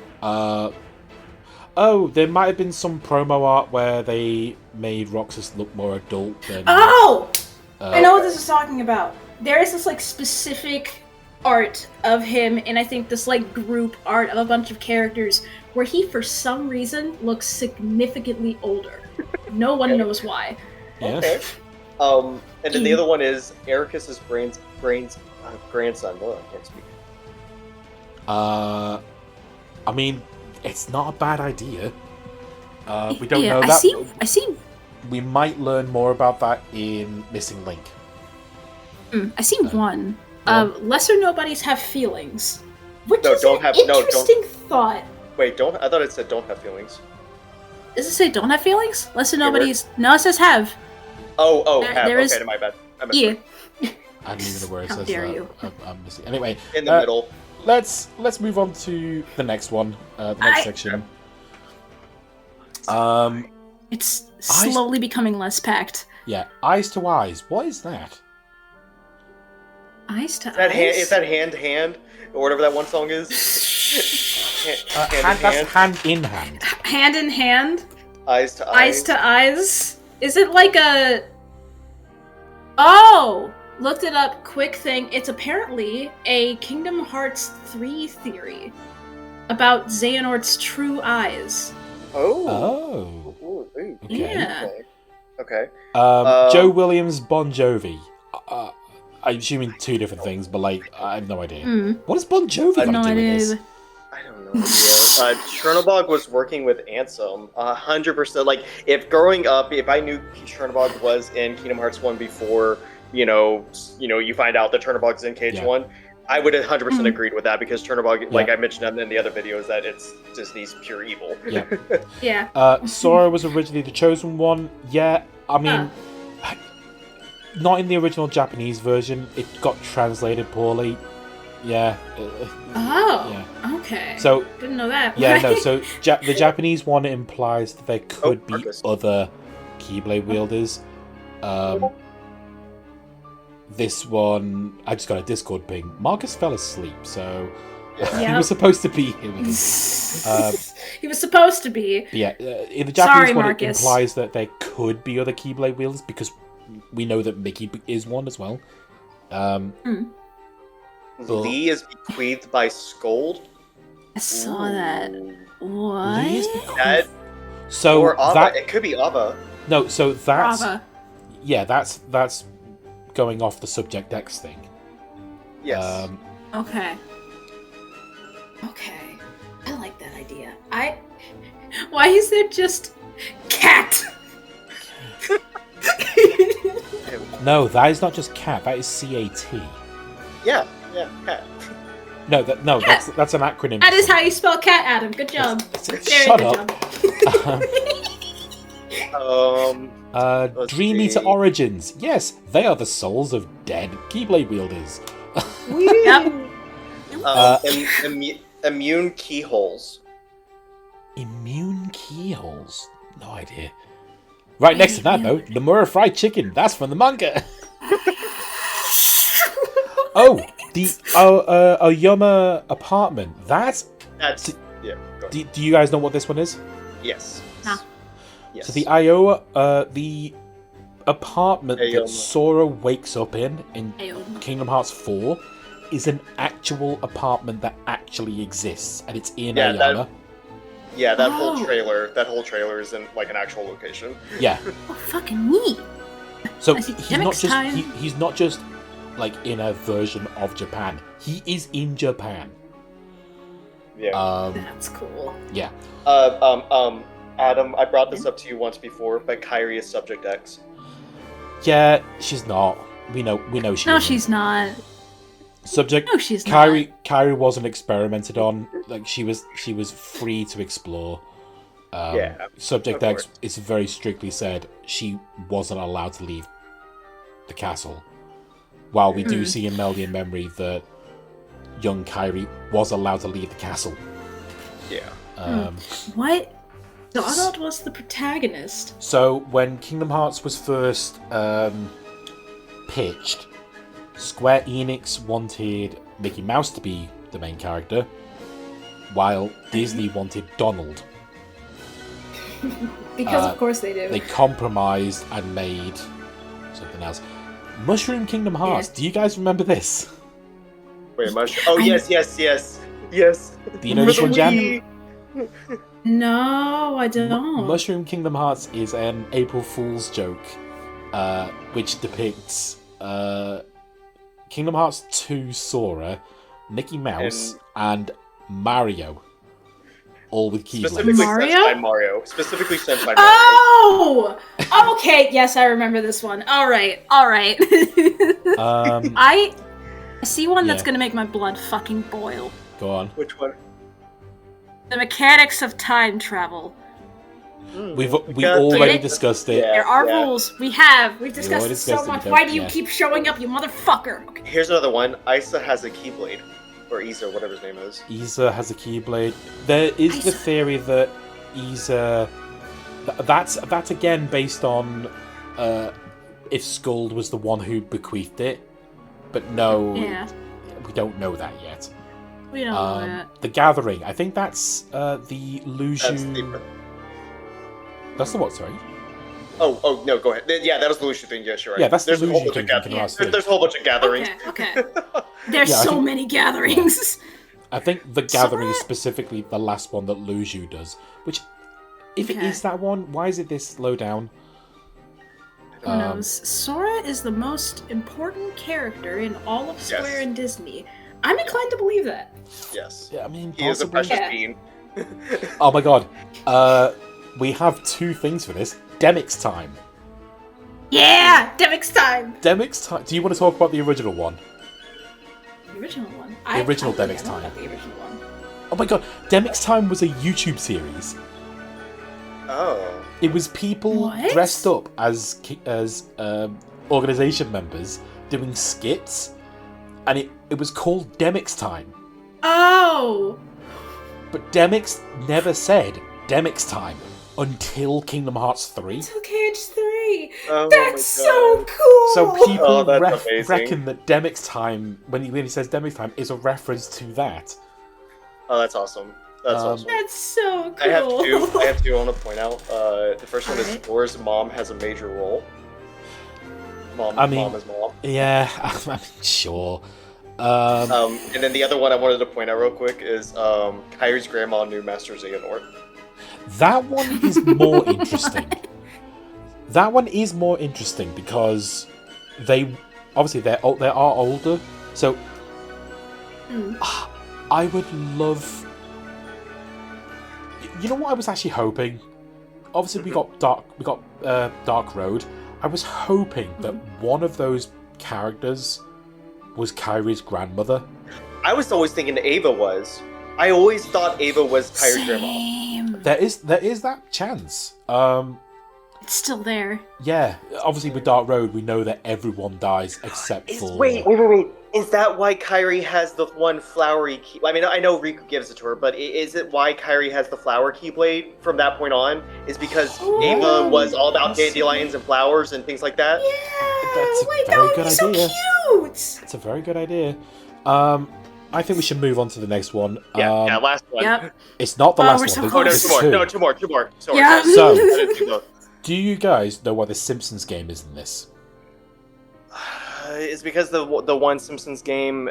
There might have been some promo art where they made Roxas look more adult than... I know what this is talking about. There is this, like, specific art of him, and I think this, like, group art of a bunch of characters where he, for some reason, looks significantly older. No one knows why. Yeah. Okay. And then the other one is Ericus's grandson. Oh, I can't speak. I mean, it's not a bad idea. We don't know that. I see. We might learn more about that in Missing Link. I see one. Lesser nobodies have feelings. Which is an interesting thought. Wait, don't. I thought it said don't have feelings. Does it say don't have feelings? Lesser nobodies. No, it says have. Have. There is... Okay, my bad. I didn't even know where it says dare you. I'm missing. Anyway, in the middle. Let's move on to the next one. The next section. It's slowly becoming less packed. Yeah, Eyes to Eyes. What is that? Eyes to Eyes? Is that Hand to Hand? Or whatever that one song is? Hand in Hand. Hand in Hand? Eyes to Eyes. Eyes to Eyes? Is it like a... Oh! Looked it up, quick thing. It's apparently a Kingdom Hearts 3 theory about Xehanort's true eyes. Oh. Okay. Yeah. Okay. Joe Williams, Bon Jovi. I'm assuming 2 different things, but like I have no idea. What does Bon Jovi got to do with this? I don't know. Chernobog was working with Ansem 100%. Like, if growing up, if I knew Chernobog was in Kingdom Hearts 1 before, you find out that Chernobog's in KH1, I would have 100% agreed with that because Chernobog, like I mentioned in the other videos, that it's Disney's pure evil. Yeah. Sora was originally the chosen one. Yeah, I mean, not in the original Japanese version. It got translated poorly. Yeah. Okay. So didn't know that. Yeah, no. So the Japanese one implies that there could be other Keyblade wielders. This one, I just got a Discord ping. Marcus fell asleep, so he was supposed to be here with us. He was supposed to be. Yeah, in the Japanese one, it implies that there could be other Keyblade wielders because we know that Mickey is one as well. Lee is bequeathed by Skuld. I saw that. What? Lee is bequeathed. Or Ava. It could be Ava. No, so that's Ava. Yeah, that's going off the Subject X thing. Yes. Okay. I like that idea. Why is there just cat? No, that is not just cat. That is CAT. Yeah, cat. No, that's an acronym. That is how you spell cat, Adam. Good job. Shut up. Dream Eater Origins. Yes, they are the souls of dead Keyblade wielders. Immune keyholes. Immune keyholes? No idea. Right next to that, though, Nomura Fried Chicken. That's from the manga. The Oyama apartment. That's yeah. Do you guys know what this one is? Yes. Nah. Yes. So the Iowa, the apartment that Sora wakes up in Aeon. Kingdom Hearts 4 is an actual apartment that actually exists, and it's in Ayana. That whole trailer is in like an actual location. Yeah. Oh, fucking neat. So he's not just like in a version of Japan. He is in Japan. Yeah. That's cool. Yeah. Adam, I brought this up to you once before, but Kairi is Subject X. Yeah, she's not. We know she No, isn't. she's not. Subject. No, she's Kairi, not. Kairi wasn't experimented on. Like she was free to explore. Subject X is very strictly said she wasn't allowed to leave the castle. While we do see in Melody and Memory that young Kairi was allowed to leave the castle. Yeah. What? So I thought was the protagonist. So when Kingdom Hearts was first pitched, Square Enix wanted Mickey Mouse to be the main character, while Disney wanted Donald. Because of course they do. They compromised and made something else. Mushroom Kingdom Hearts. Yeah. Do you guys remember this? Wait, Mushroom. Oh, yes. Do you know this one, Jan? No, I don't. Mushroom Kingdom Hearts is an April Fool's joke, which depicts Kingdom Hearts 2 Sora, Mickey Mouse, and Mario. All with Keyblades. Specifically sent by Mario. Oh! Okay, yes, I remember this one. Alright. I see one that's gonna make my blood fucking boil. Go on. Which one? The mechanics of time travel. We already discussed it. There are rules. We've discussed it so much. Why do you keep showing up, you motherfucker? Okay. Here's another one. Isa has a Keyblade. Or Isa, whatever his name is. Isa has a Keyblade. There is the theory that Isa... That's again based on if Skuld was the one who bequeathed it. But no, we don't know that yet. We don't know that. The Gathering. I think that's the Luju... That's the what, sorry? Oh, no, go ahead. Yeah, that was the Lucio thing, yes, you're right. Yeah, that's There's the a whole Lucio bunch thing. of There's a whole bunch of gatherings. Okay. There's so many gatherings. I think the Gathering is specifically the last one that Luju does. Which, if it is that one, why is it this low down? Who knows? Sora is the most important character in all of Square and Disney. I'm inclined to believe that. Yes. Yeah, I mean, he is a precious being. Oh my god. We have two things for this. Demix time. Yeah! Demix time! Demix time. Do you want to talk about the original one? The original one? The original Demix time. The original one. Oh my god. Demix time was a YouTube series. Oh. It was people dressed up as organization members doing skits, and it was called Demix time. Oh! But Demix never said Demix time until Kingdom Hearts 3. Until KH3. Oh, that's so cool. So people reckon that Demix time, when he says Demix time, is a reference to that. Oh, that's awesome. That's awesome. That's so cool. I have to. I want to point out. The first one is Sora's mom has a major role. Mom is mom. Yeah, I mean, sure. And then the other one I wanted to point out real quick is Kairi's grandma knew Master Xehanort. That one is more interesting. That one is more interesting because they are older. So I would love. You know what I was actually hoping? Obviously, we got Dark Road. I was hoping that one of those characters was Kairi's grandmother. I was always thinking Ava was. I always thought Ava was Kairi's grandma. There is that chance. It's still there. Yeah, obviously with Dark Road, we know that everyone dies except for. Wait. Is that why Kairi has the one flowery key? I mean, I know Riku gives it to her, but is it why Kairi has the flower keyblade from that point on? Is because Ava was all about dandelions and flowers and things like that? Yeah, that would be so cute! It's a very good idea. I think we should move on to the next one. Yeah, last one. Yep. It's not the last one. Two more. Sorry. Yeah. So, Do you guys know why the Simpsons game is in this? It's because the one Simpsons game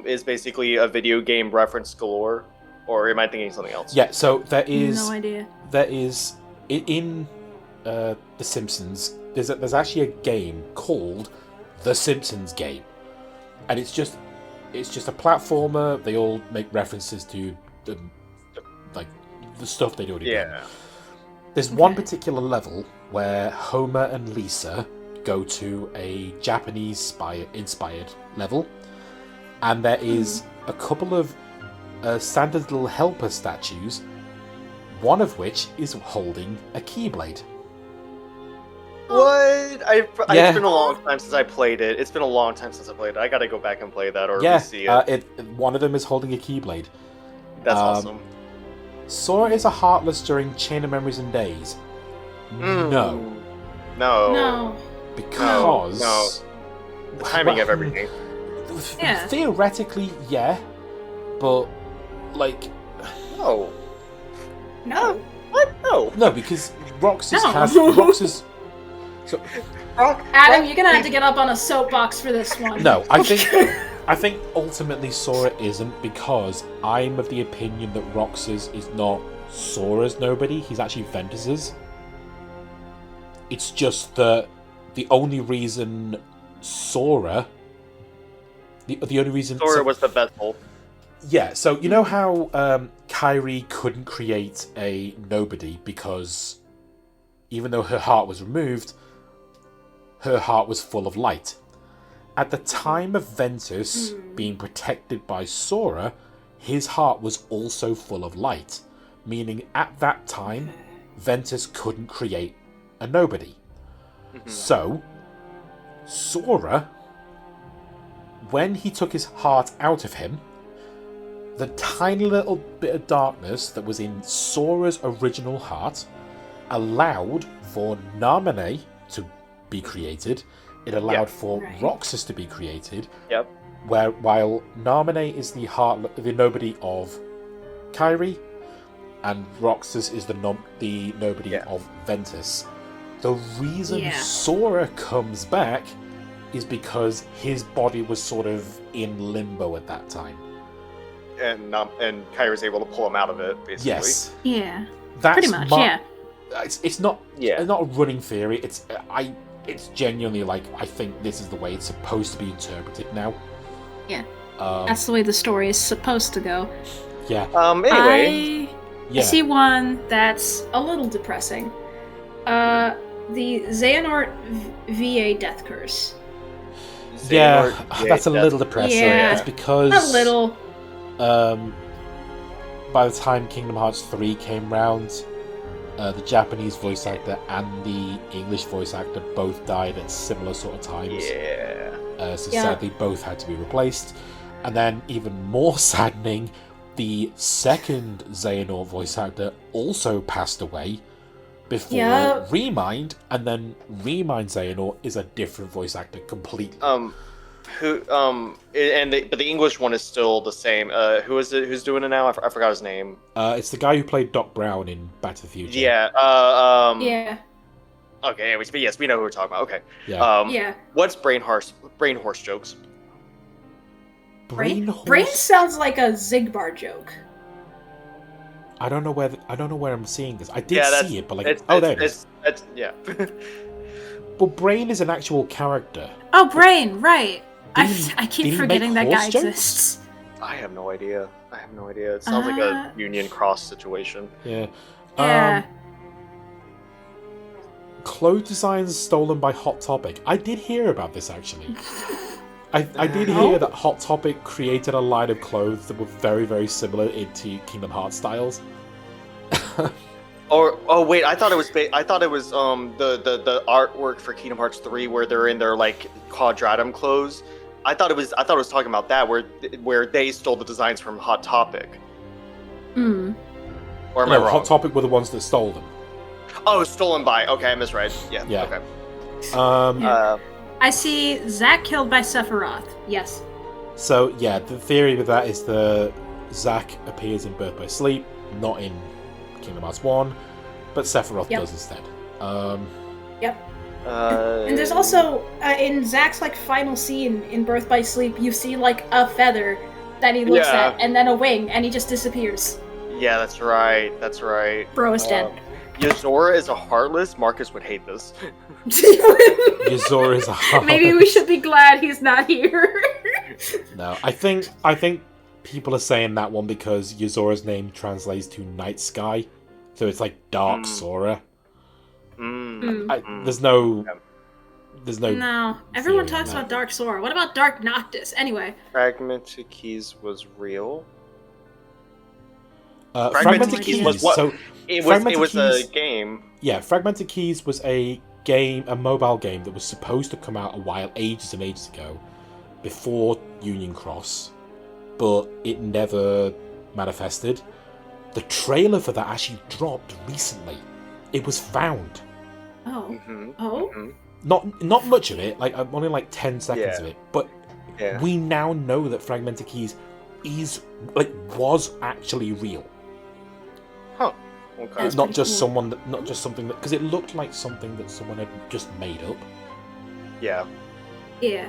is basically a video game reference galore, or am I thinking something else? Yeah, so there is no idea. There is in the Simpsons. There's actually a game called the Simpsons game, and it's just a platformer. They all make references to the stuff they do. Yeah. There's one particular level where Homer and Lisa go to a Japanese inspired level, and there is a couple of standard little helper statues, one of which is holding a Keyblade. What? It's been a long time since I played it. I gotta go back and play that or see it. One of them is holding a Keyblade. That's awesome. Sora is a Heartless during Chain of Memories and Days. No. Because... No. The timing of everything. Yeah. Theoretically, yeah. But, No. No. What? No. No, because Roxas No. has... Roxas... So, Adam, you're gonna have to get up on a soapbox for this one. no, I think ultimately Sora isn't, because I'm of the opinion that Roxas is not Sora's nobody, he's actually Ventus's. It's just that the only reason Sora... The only reason... Sora was the vessel. Yeah, so you know how Kairi couldn't create a nobody because even though her heart was removed, her heart was full of light. At the time of Ventus being protected by Sora, his heart was also full of light, meaning at that time, Ventus couldn't create a nobody. So, Sora, when he took his heart out of him, the tiny little bit of darkness that was in Sora's original heart allowed for Naminé to be created. It allowed for Roxas to be created. Yep. While Naminé is the nobody of Kairi, and Roxas is the nobody of Ventus. The reason Sora comes back is because his body was sort of in limbo at that time. And Kairi's able to pull him out of it, basically. Yes. Yeah. That's pretty much, yeah. It's not a running theory. It's genuinely I think this is the way it's supposed to be interpreted now. Yeah. That's the way the story is supposed to go. Yeah. Anyway. I see one that's a little depressing. The Xehanort VA Death Curse. That's a little depressing. Yeah. It's because a little. By the time Kingdom Hearts 3 came round, the Japanese voice actor and the English voice actor both died at similar sort of times. Sadly, both had to be replaced. And then, even more saddening, the second Xehanort voice actor also passed away before Remind, and then Remind Xehanort is a different voice actor completely. But the English one is still the same. Who is it? Who's doing it now? I forgot his name. It's the guy who played Doc Brown in Back to the Future. Yeah. Okay. Anyways, but yes, we know who we're talking about. Okay. Yeah. What's brain horse jokes? Brain sounds like a Zigbar joke. I don't know where I'm seeing this. I did see it, but there it is. But Brain is an actual character. Oh, Brain, right. I keep forgetting that guy exists. I have no idea. It sounds like a Union Cross situation. Yeah. Clothes designs stolen by Hot Topic. I did hear about this, actually. I did hear that Hot Topic created a line of clothes that were very, very similar to Kingdom Hearts styles. Wait, I thought it was the artwork for Kingdom Hearts 3 where they're in their quadratum clothes. I thought it was talking about that where they stole the designs from Hot Topic. Or am I wrong? Hot Topic were the ones that stole them. Oh, stolen by. Okay, I misread. Yeah. Okay. I see Zack killed by Sephiroth. Yes. So the theory with that is Zack appears in Birth by Sleep, not in Kingdom Hearts 1, but Sephiroth does instead. Yep. And there's also in Zach's like final scene in Birth by Sleep, you see like a feather that he looks at, and then a wing, and he just disappears. Yeah, that's right. Bro is dead. Yozora is a Heartless. Marcus would hate this. Yozora is a Heartless. Maybe we should be glad he's not here. No, I think people are saying that one because Yozora's name translates to night sky, so it's like Dark Sora. There's no. No, everyone talks about Dark Sora. What about Dark Noctis? Anyway, Fragmented Keys was real. Fragmented Keys was what? So it was a game. Yeah, Fragmented Keys was a mobile game that was supposed to come out ages and ages ago, before Union Cross, but it never manifested. The trailer for that actually dropped recently. It was found. Oh. Mm-hmm. Oh. Mm-hmm. Not much of it. Like only like 10 seconds of it. But we now know that Fragmented Keys was actually real. Huh. Okay. That's Not just cool. something that, because it looked like something that someone had just made up. Yeah. Yeah.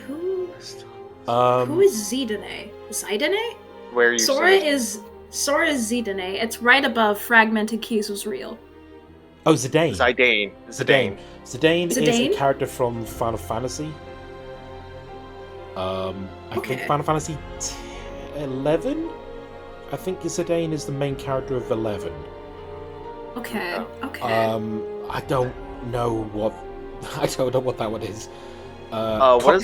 Who is Zidane? Zidane? Where are you? Sora is Zidane. It's right above Fragmented Keys was real. Oh, Zidane. Zidane Is a character from Final Fantasy. I think Final Fantasy 11. I think Zidane is the main character of 11. Okay. I don't know what that one is. What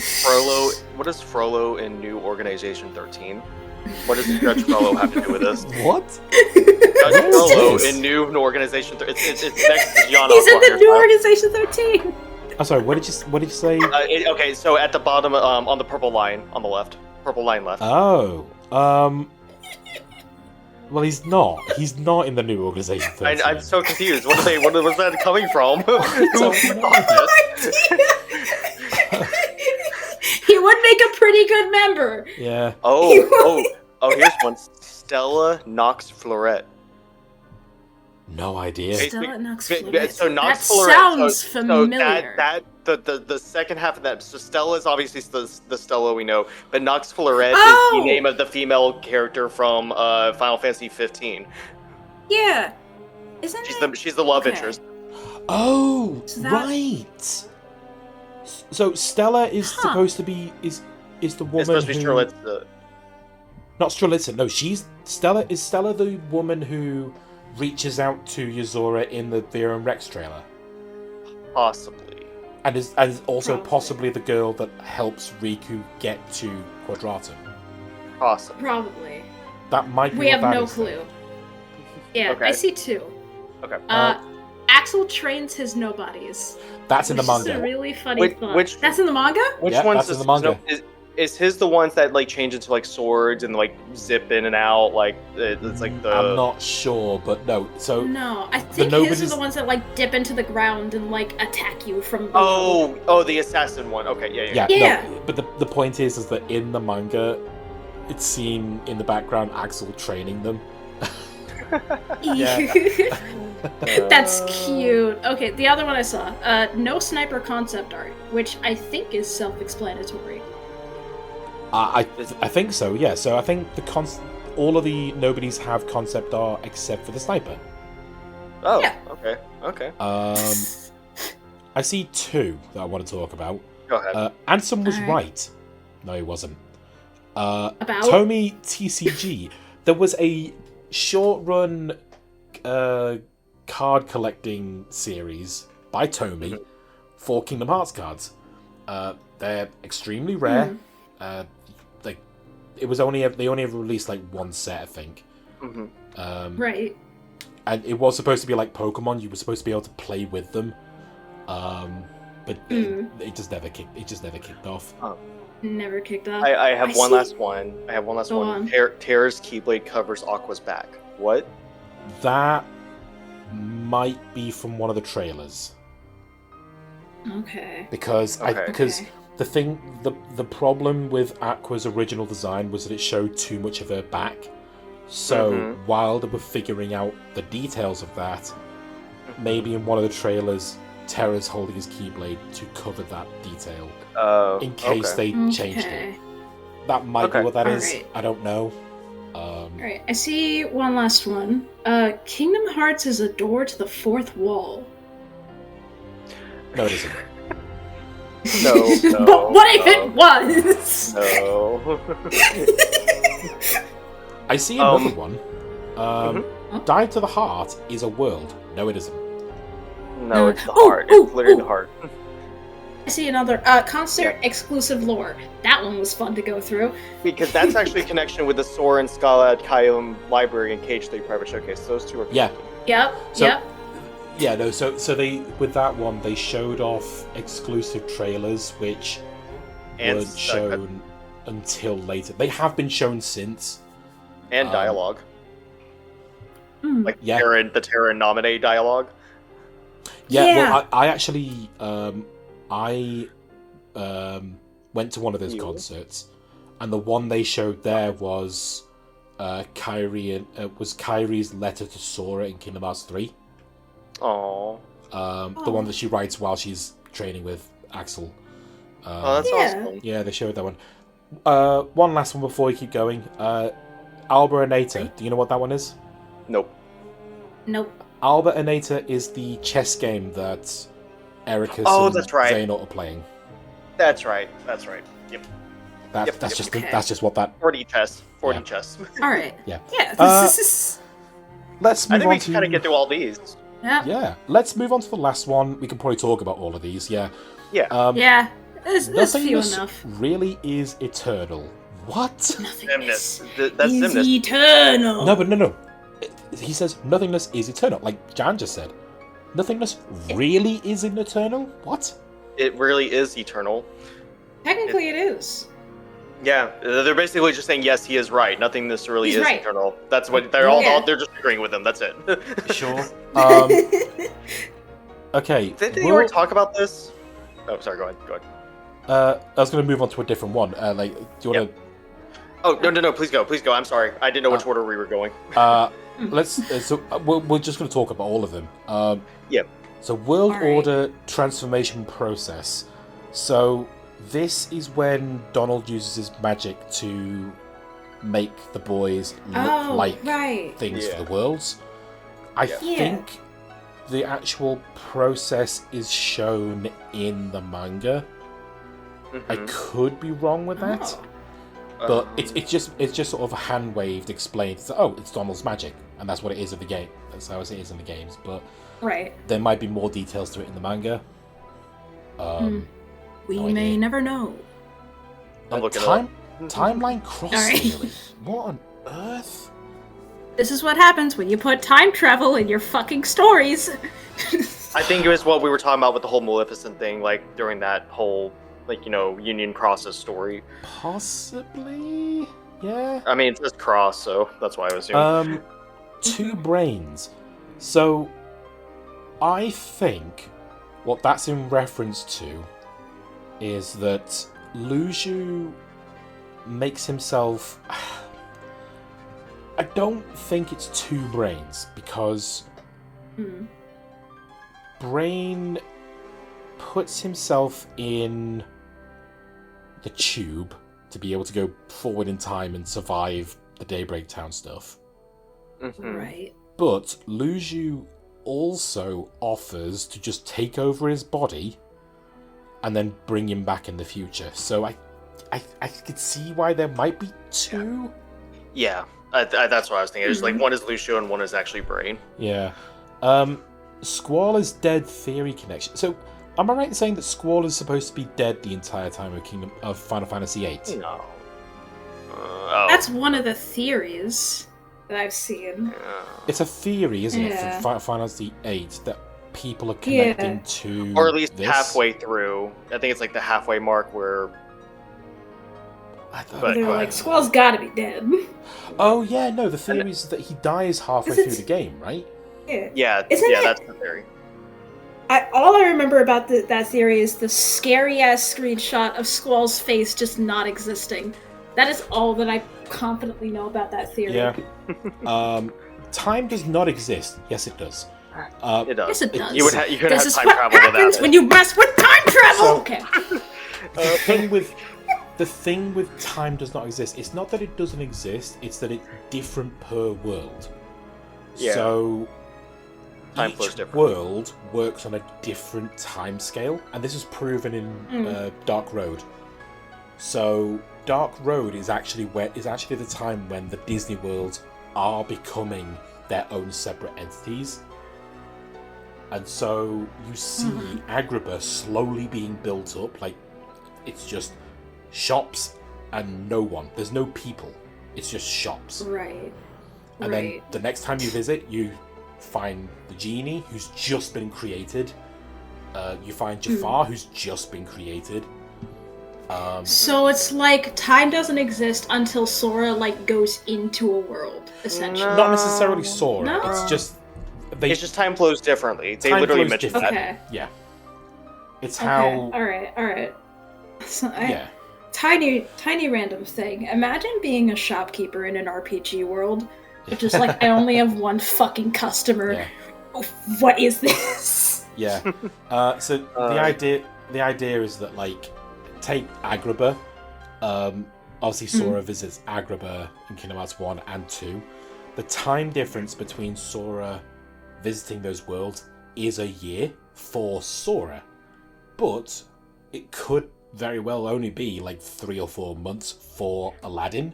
is Frollo in New Organization 13? What does Judge Frollo have to do with this? What? Judge Frollo in New Organization 13. It's next to Gianna. He's in the New Organization 13. I'm sorry. What did you say? Okay, so at the bottom, on the purple line on the left, purple line left. Oh. Well, he's not. He's not in the New Organization 13. I'm so confused. What was that coming from? He would make a pretty good member. Yeah. Oh, here's one. Stella Nox Florette. No idea. Stella Nox Florette. So Nox that Florette, sounds familiar. The second half of that. So Stella is obviously the Stella we know, but Nox Florette is the name of the female character from Final Fantasy 15. Yeah. Isn't She's the love interest. Oh, right. So Stella is supposed to be is the woman It's supposed to be Strelitza. Not Strelitza. No, she's Stella. Is Stella the woman who reaches out to Yozora in the Vera and Rex trailer? Possibly. And is also possibly the girl that helps Riku get to Quadratum. Possibly. Probably. That might be. We have no clue. Yeah, okay. I see two. Okay. Axel trains his nobodies. That's in the manga. This is a really funny thought. That's in the manga? Which yeah, one's that's in the manga. Is his the ones that like change into like swords and like zip in and out? Like it's like the. I'm not sure, but no. So no, I think his are the ones that like dip into the ground and like attack you from below. Oh, the assassin one. Okay, yeah. No, but the point is that in the manga, it's seen in the background Axel training them. That's cute. Okay, the other one I saw, no sniper concept art, which I think is self-explanatory. I think so. Yeah. So I think all of the nobodies have concept art except for the sniper. Oh. Yeah. Okay. I see two that I want to talk about. Go ahead. Ansem was right. No, he wasn't. About Tomy TCG. There was a short-run card collecting series by Tomy for Kingdom Hearts cards. They're extremely rare. They only ever released like one set, I think. Right. And it was supposed to be like Pokemon. You were supposed to be able to play with them, but it just never kicked off. Never kicked off. I have one last one. Terra's Keyblade covers Aqua's back. What? That might be from one of the trailers. Okay. Because the problem with Aqua's original design was that it showed too much of her back. So while they were figuring out the details of that, maybe in one of the trailers, Terra's holding his Keyblade to cover that detail. In case they changed it. That might be what that is. Right. I don't know. Alright, I see one last one. Kingdom Hearts is a door to the fourth wall. No, it isn't. No. But what if it was? No. I see another one. Dive to the Heart is a world. No, it isn't. No, it's the heart. It's literally the heart. I see another concert exclusive lore. That one was fun to go through. Because that's actually a connection with the Sora and Scala Kyum Library and Cage 3 Private Showcase. Those two are connected. Yep. Yeah, no, so they, with that one, they showed off exclusive trailers, which weren't shown until later. They have been shown since. And dialogue. Like the Terra Nominee dialogue. Yeah, well, I actually, I went to one of those concerts, and the one they showed there was Kyrie's letter to Sora in Kingdom Hearts 3. Aww. The one that she writes while she's training with Axel. That's awesome. Yeah, they showed that one. One last one before we keep going. Lagg0118. Do you know what that one is? Nope. Lagg0118 is the chess game that Ericus and Xehanort are playing. That's right. Yep. That's just what that... 4D chess. 4D chess. Alright. Yeah. Let's move on to... I think we can kind of get through all these. Yeah. Let's move on to the last one. We can probably talk about all of these, There's few enough. Really is eternal. What? Nothingness That's is Simness. eternal. No, but no. He says nothingness is eternal, like Jan just said. Nothingness really is eternal? What? It really is eternal. Technically it is. Yeah, they're basically just saying, yes, he is right. Nothingness really is eternal. That's what they're they're just agreeing with him. That's it. Sure. Okay. Didn't you already talk about this? Oh, sorry. Go ahead. I was going to move on to a different one. Do you want to? Oh no! Please go. I'm sorry. I didn't know which order we were going. Let's. We're just going to talk about all of them. Yep. So World Order transformation process. So this is when Donald uses his magic to make the boys look like things for the worlds. I think the actual process is shown in the manga. I could be wrong with that. But it's just sort of hand waved, explained. So, it's Donald's magic, and that's what it is in the game. That's how it is in the games. But there might be more details to it in the manga. We may never know. Timeline cross theory. What on earth? This is what happens when you put time travel in your fucking stories. I think it was what we were talking about with the whole Maleficent thing, like during that whole. Union Cross's story. Possibly, yeah. I mean, it says cross, so that's why I was assuming. Two brains. So, I think what that's in reference to is that Luju makes himself... I don't think it's two brains, because Brain puts himself in the tube to be able to go forward in time and survive the Daybreak Town stuff. Right. But Luju also offers to just take over his body and then bring him back in the future. So I could see why there might be two. Yeah, that's what I was thinking. It's like one is Lucio and one is actually Brain. Yeah. Squall is dead theory connection. So am I right in saying that Squall is supposed to be dead the entire time of Final Fantasy VIII? No. That's one of the theories that I've seen. It's a theory, isn't it, from Final Fantasy VIII that people are connecting to, or at least halfway through. I think it's like the halfway mark where. They're like, Squall's got to be dead. Oh yeah, no. The theory is that he dies halfway through the game, right? Yeah. That's the theory. All I remember about that theory is the scary-ass screenshot of Squall's face just not existing. That is all that I confidently know about that theory. Yeah. Time does not exist. Yes, it does. It does. Yes, it does. You could have time travel without it. This is what happens when you mess with time travel! So- Okay. The thing with time does not exist. It's not that it doesn't exist, it's that it's different per world. Yeah. So Time flows each different. world works on a different time scale, and this is proven in Dark Road. So Dark Road is actually the time when the Disney worlds are becoming their own separate entities. And so you see Agrabah slowly being built up, like it's just shops and no one. There's no people. It's just shops. Right. And then the next time you visit, you find the genie who's just been created. You find Jafar who's just been created. So it's like time doesn't exist until Sora goes into a world, essentially. Not necessarily Sora. No? It's just It's just time flows differently. They Time literally flows mentioned differently. that. Okay. Yeah. It's how. Okay. All right. So Yeah. Tiny random thing. Imagine being a shopkeeper in an RPG world, but just I only have one fucking customer. Yeah. What is this? Yeah. So the idea is that take Agrabah. Obviously Sora visits Agrabah in Kingdom Hearts 1 and 2. The time difference between Sora visiting those worlds is a year for Sora, but it could very well only be 3 or 4 months for Aladdin.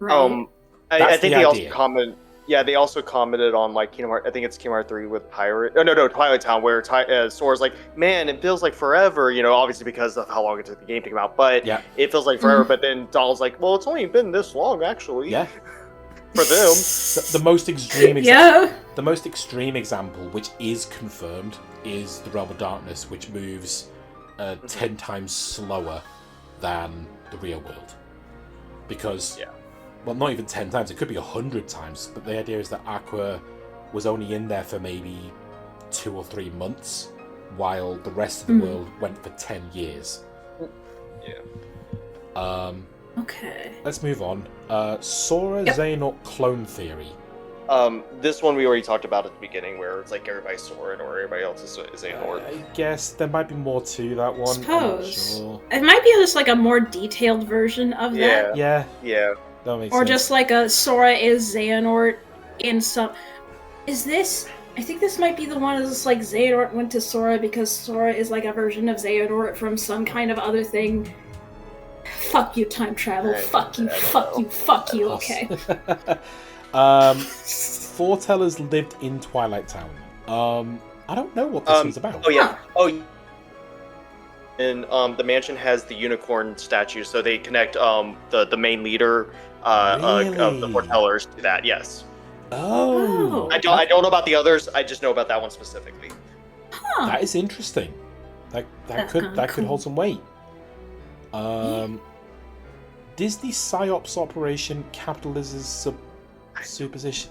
Right. I think they idea. also comment. Yeah, they also commented on Kingdom Hearts. I think it's Kingdom Hearts 3 with Pirate. Oh no, Twilight Town, where Sora's man, it feels like forever. Obviously because of how long it took the game to come out, but it feels like forever. But then Donald's well, it's only been this long actually. Yeah. For them. The most extreme The most extreme example, which is confirmed, is the Realm of Darkness, which moves 10 times slower than the real world. Because, well, not even 10 times, it could be 100 times, but the idea is that Aqua was only in there for maybe 2 or 3 months, while the rest of the world went for 10 years. Yeah. Okay. Let's move on. Sora Xehanort clone theory. This one we already talked about at the beginning, where it's everybody's Sora or everybody else is Xehanort. I guess there might be more to that one. Suppose. I'm not sure. It might be just a more detailed version of that. Yeah. Yeah. That makes Or sense. just a Sora is Xehanort in some... Is this... I think this might be the one that's Xehanort went to Sora because Sora is a version of Xehanort from some kind of other thing. Fuck you, time travel. Fuck you. Okay. Foretellers lived in Twilight Town. I don't know what this one's about. Oh yeah. And the mansion has the unicorn statue, so they connect the main leader of the Foretellers to that. Yes. Oh. I don't know about the others. I just know about that one specifically. Huh. That is interesting. That could cool. hold some weight. Disney PsyOps Operation Capitalism's Supposition.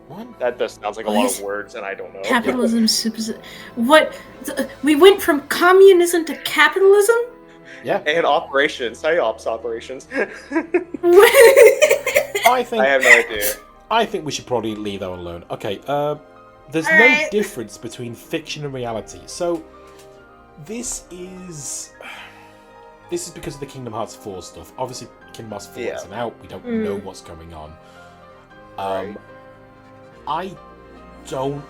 What? That just sounds like a lot of words, and I don't know. Capitalism, what? We went from communism to capitalism? Yeah. And operations, PsyOps operations. I think I have no idea. I think we should probably leave that one alone. Okay, there's All no right. difference between fiction and reality. So this is because of the Kingdom Hearts 4 stuff. Obviously, Kingdom Hearts 4 isn't out. We don't know what's going on. Right. I don't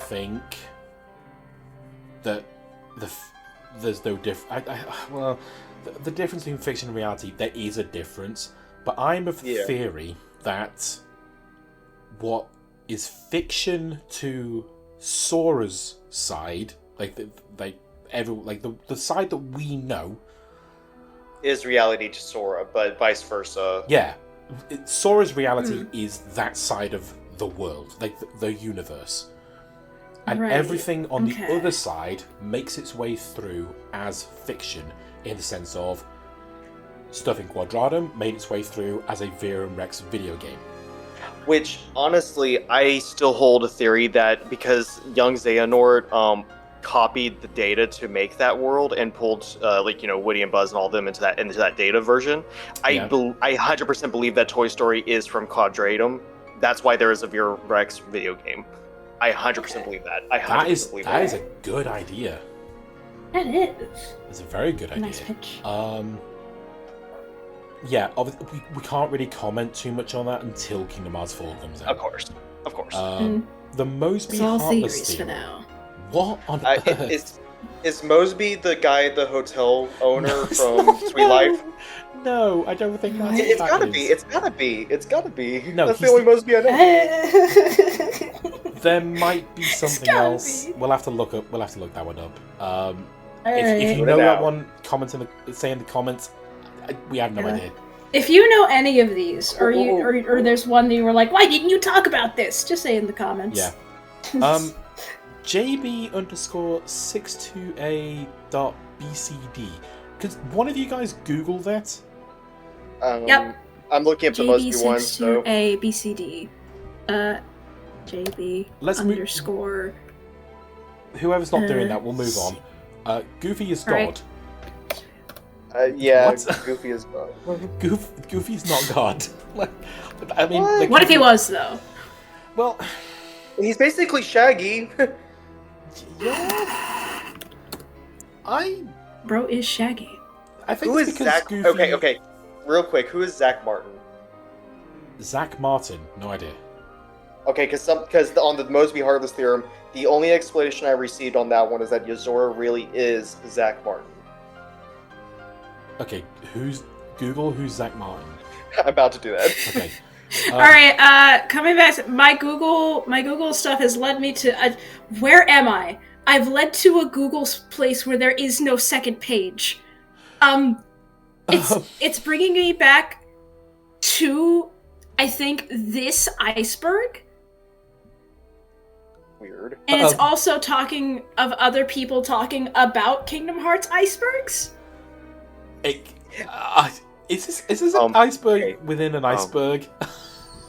think that there's no difference. Well, the difference between fiction and reality, there is a difference. But I'm of the theory that what is fiction to Sora's side, the side that we know, is reality to Sora, but vice versa. Yeah, Sora's reality is that side of the world, the universe, and everything on the other side makes its way through as fiction, in the sense of stuff in Quadratum made its way through as a Vera and Rex video game. Which, honestly, I still hold a theory that because young Xehanort copied the data to make that world and pulled Woody and Buzz and all of them into that data version, I 100% believe that Toy Story is from Quadratum. That's why there is a Vera Rex video game. I 100% believe that. I 100% believe that. That is a good idea. It is. It's a very good idea. Nice pitch. Yeah, obviously, we can't really comment too much on that until Kingdom Hearts 4 comes out. Of course. The Mosby It's all Heartless theories theme. for now. What on earth? Is Mosby the guy, the hotel owner from Sweet Life? No, I don't think that's It's gotta be. It's gotta be. No, that's the only Mosby I know. There might be something else. We'll have to look that one up. If you know that one, say in the comments. We have no idea. If you know any of these, or there's one that you were like, why didn't you talk about this? Just say in the comments. Yeah. JB_62A.BCD. Could one of you guys Google that? Yep. I'm looking up the Mosby one. So JB62ABCD. JB underscore. Whoever's not doing that, we'll move on. Goofy is God. Right. Yeah, What? Goofy is God. Goofy's not God. I mean, What if he was, though? Well, He's basically Shaggy. yeah. Bro is Shaggy. I think Who it's is because Zach? Goofy... Okay. Real quick, who is Zach Martin? Zach Martin, no idea. Okay, because on the Mosby Heartless theorem, the only explanation I received on that one is that Yozora really is Zach Martin. Okay, who's Zach Martin? I'm about to do that. Okay. All right, coming back to my Google stuff has led me to where am I? I've led to a Google place where there is no second page. It's bringing me back to, I think, this iceberg. Weird. And it's also talking of other people talking about Kingdom Hearts icebergs. Is this an iceberg within an iceberg?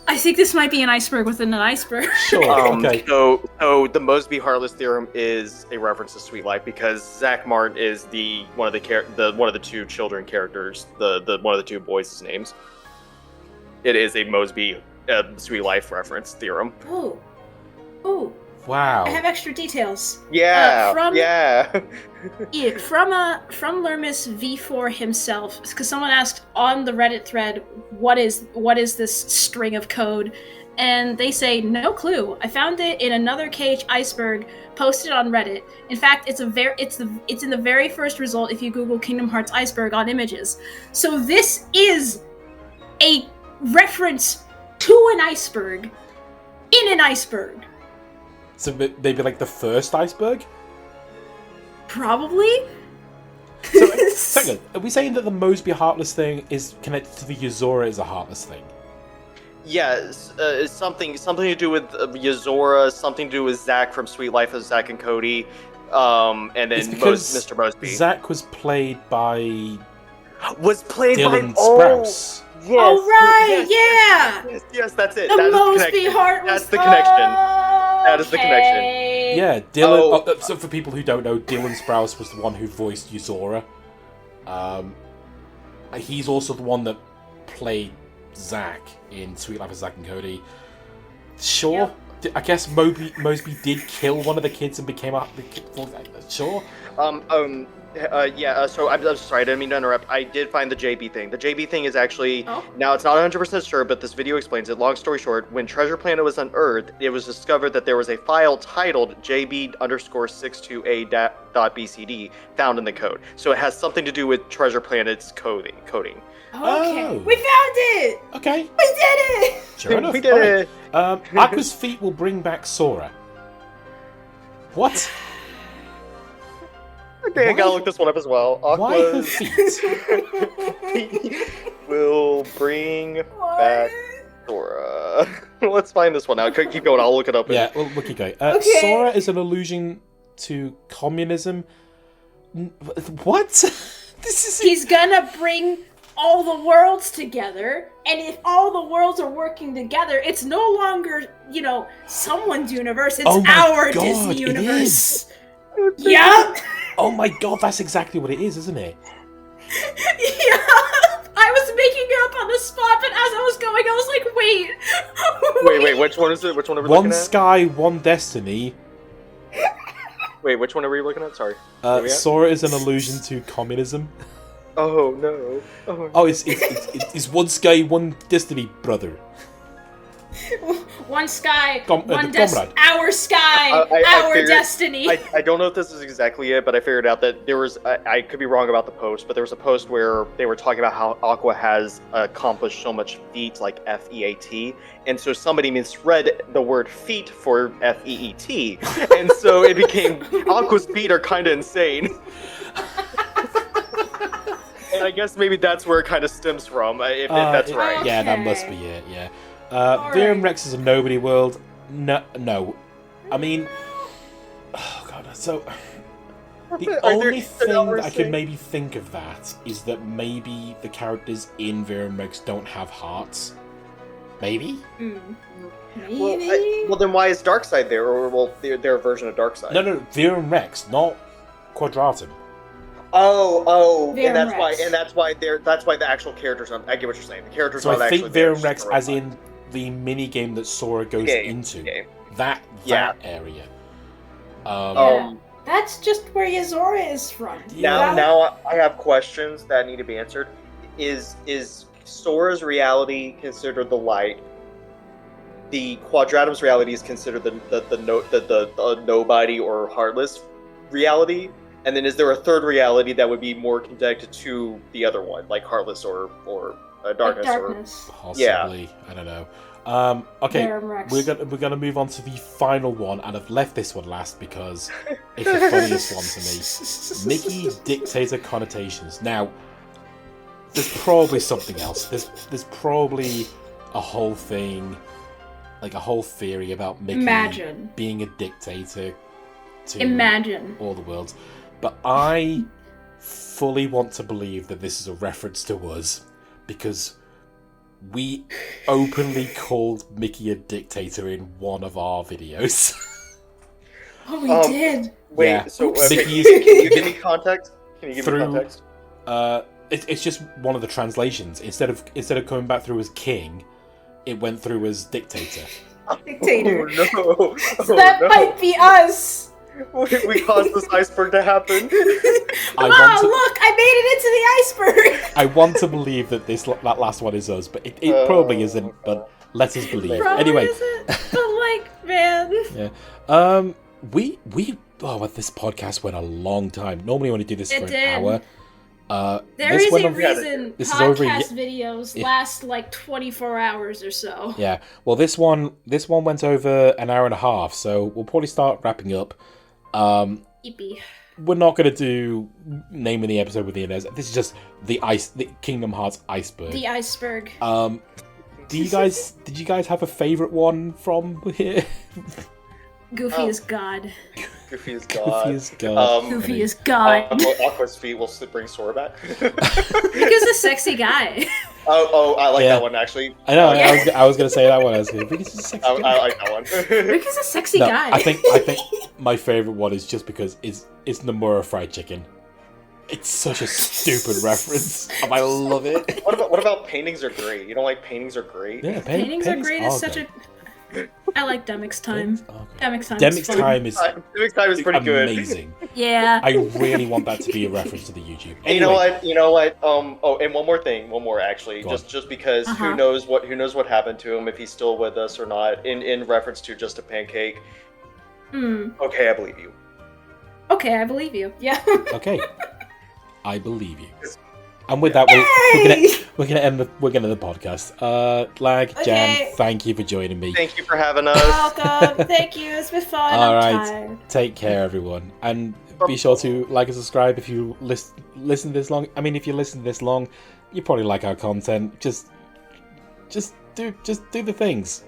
I think this might be an iceberg within an iceberg. Sure. Okay. So the Mosby Heartless theorem is a reference to Sweet Life because Zach Martin is one of the two children characters, the one of the two boys' names. It is a Mosby Sweet Life reference theorem. Oh. Wow. I have extra details. Yeah. From From Lermis V4 himself, because someone asked on the Reddit thread, what is this string of code? And they say, no clue. I found it in another KH iceberg posted on Reddit. In fact, it's in the very first result if you Google Kingdom Hearts Iceberg on images. So this is a reference to an iceberg in an iceberg. So maybe like the first iceberg? Probably. So, second, are we saying that the Mosby Heartless thing is connected to the Yozora as a Heartless thing? Yes, it's something to do with Yozora, something to do with Zach from Sweet Life of Zach and Cody, and then Mr. Mosby. Zach was played by Dylan Dylan Sprouse. Yes. Oh right, yeah. Yes, that's it. The That is Mosby the Heartless. That's the connection. That is the connection. Yeah, Dylan. So for people who don't know, Dylan Sprouse was the one who voiced Yozora. He's also the one that played Zack in Sweet Life of Zack and Cody. Sure. Yep. I guess Mosby did kill one of the kids and became a... Sure. So I'm sorry, I didn't mean to interrupt. I did find the JB thing. The JB thing is actually, now it's not 100% sure, but this video explains it. Long story short, when Treasure Planet was unearthed, it was discovered that there was a file titled JB_62A.BCD found in the code. So it has something to do with Treasure Planet's coding. Okay. Oh. We found it! Okay. We did it! Sure enough. We did it! Aqua's feet will bring back Sora. What? Okay, I gotta look this one up as well. Why her feet? will bring back Sora. Let's find this one out. Keep going, I'll look it up. Yeah, we'll keep going. Okay. Sora is an allusion to communism. What? He's gonna bring all the worlds together, and if all the worlds are working together, it's no longer, someone's universe, it's our Disney universe. Yeah. Oh my god, that's exactly what it is, isn't it? Yeah. I was making it up on the spot, but as I was going, I was like, Wait, which one is it? Which one are we One looking at? Sky, One Destiny. Wait, which one are we looking at? Sorry. Sora is an allusion to communism. Oh, no. Oh, it's One Sky, One Destiny, brother. One sky, comrade. our sky, our destiny. I don't know if this is exactly it, but I figured out that there was, I could be wrong about the post, but there was a post where they were talking about how Aqua has accomplished so much feat, like F-E-A-T, and so somebody misread the word feet for F-E-E-T, and so it became, Aqua's feet are kind of insane. And I guess maybe that's where it kind of stems from, if that's right. Yeah, that must be it, yeah. Verum Rex is a nobody world. No. I mean, oh god. So the only thing I could maybe think of that is that maybe the characters in Verum Rex don't have hearts. Maybe. Maybe. Well, then why is Darkseid there, or their version of Darkseid? No, Verum Rex, not Quadratum. Oh, Verum and that's why the actual characters. I get what you're saying. The characters. So are I think actually Verum Rex, as in the mini game that Sora goes into, that area. That's just where Yozora is from. Now I have questions that need to be answered. Is Sora's reality considered the light? The Quadratum's reality is considered the nobody or heartless reality, and then is there a third reality that would be more connected to the other one, like heartless or darkness? Darkness. Possibly, I don't know. Okay, we're gonna move on to the final one, and I've left this one last because it's the funniest one to me. Mickey Dictator connotations. Now, there's probably something else. There's probably a whole thing, like a whole theory about Mickey being a dictator to all the worlds. But I fully want to believe that this is a reference to us, because we openly called Mickey a dictator in one of our videos. Oh, we did? Wait, so can you give me context? It's just one of the translations. Instead of coming back through as king, it went through as dictator. Dictator. Oh, no. So that might be us. We caused this iceberg to happen. Look, I made it into the iceberg. I want to believe that that last one is us, but it probably isn't. But let us believe. Anyway, isn't, but man. Yeah. This podcast went a long time. Normally, when we do this for an hour. There is a reason podcast videos last like 24 hours or so. Yeah. Well, this one went over an hour and a half, so we'll probably start wrapping up. Yippee. We're not going to do naming the episode with the end. This is just the Kingdom Hearts Iceberg. The iceberg. Did you guys have a favorite one from here? Goofy is God. Goofy is God. Goofy is God. Aqua's feet will bring Sora back. Because a sexy guy. Oh, I like that one actually. I know. Yeah. I was gonna say that one. I was gonna. Because he's a sexy guy. I like that one. Because a sexy guy. I think my favorite one is just because it's Nomura fried chicken. It's such a stupid reference. I love it. What about paintings are great? You don't like paintings are great? Yeah, paintings are great. Is such a. I like Demix Time. Demix Time is pretty good. Amazing. Yeah. I really want that to be a reference to the YouTube. Anyway. You know what? And one more actually. Just because who knows what happened to him, if he's still with us or not, in reference to Just a Pancake. Okay, I believe you. Okay, I believe you. Yeah. Okay. I believe you. And with that, we're gonna end the podcast. Lagg, Jan, thank you for joining me. Thank you for having us. Welcome. Thank you. It's been fun. All I'm right. tired. Take care, everyone, and be sure to like and subscribe if you listen this long. I mean, if you listen this long, you probably like our content. Just do the things.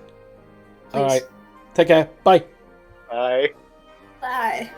Please. All right. Take care. Bye. Bye. Bye.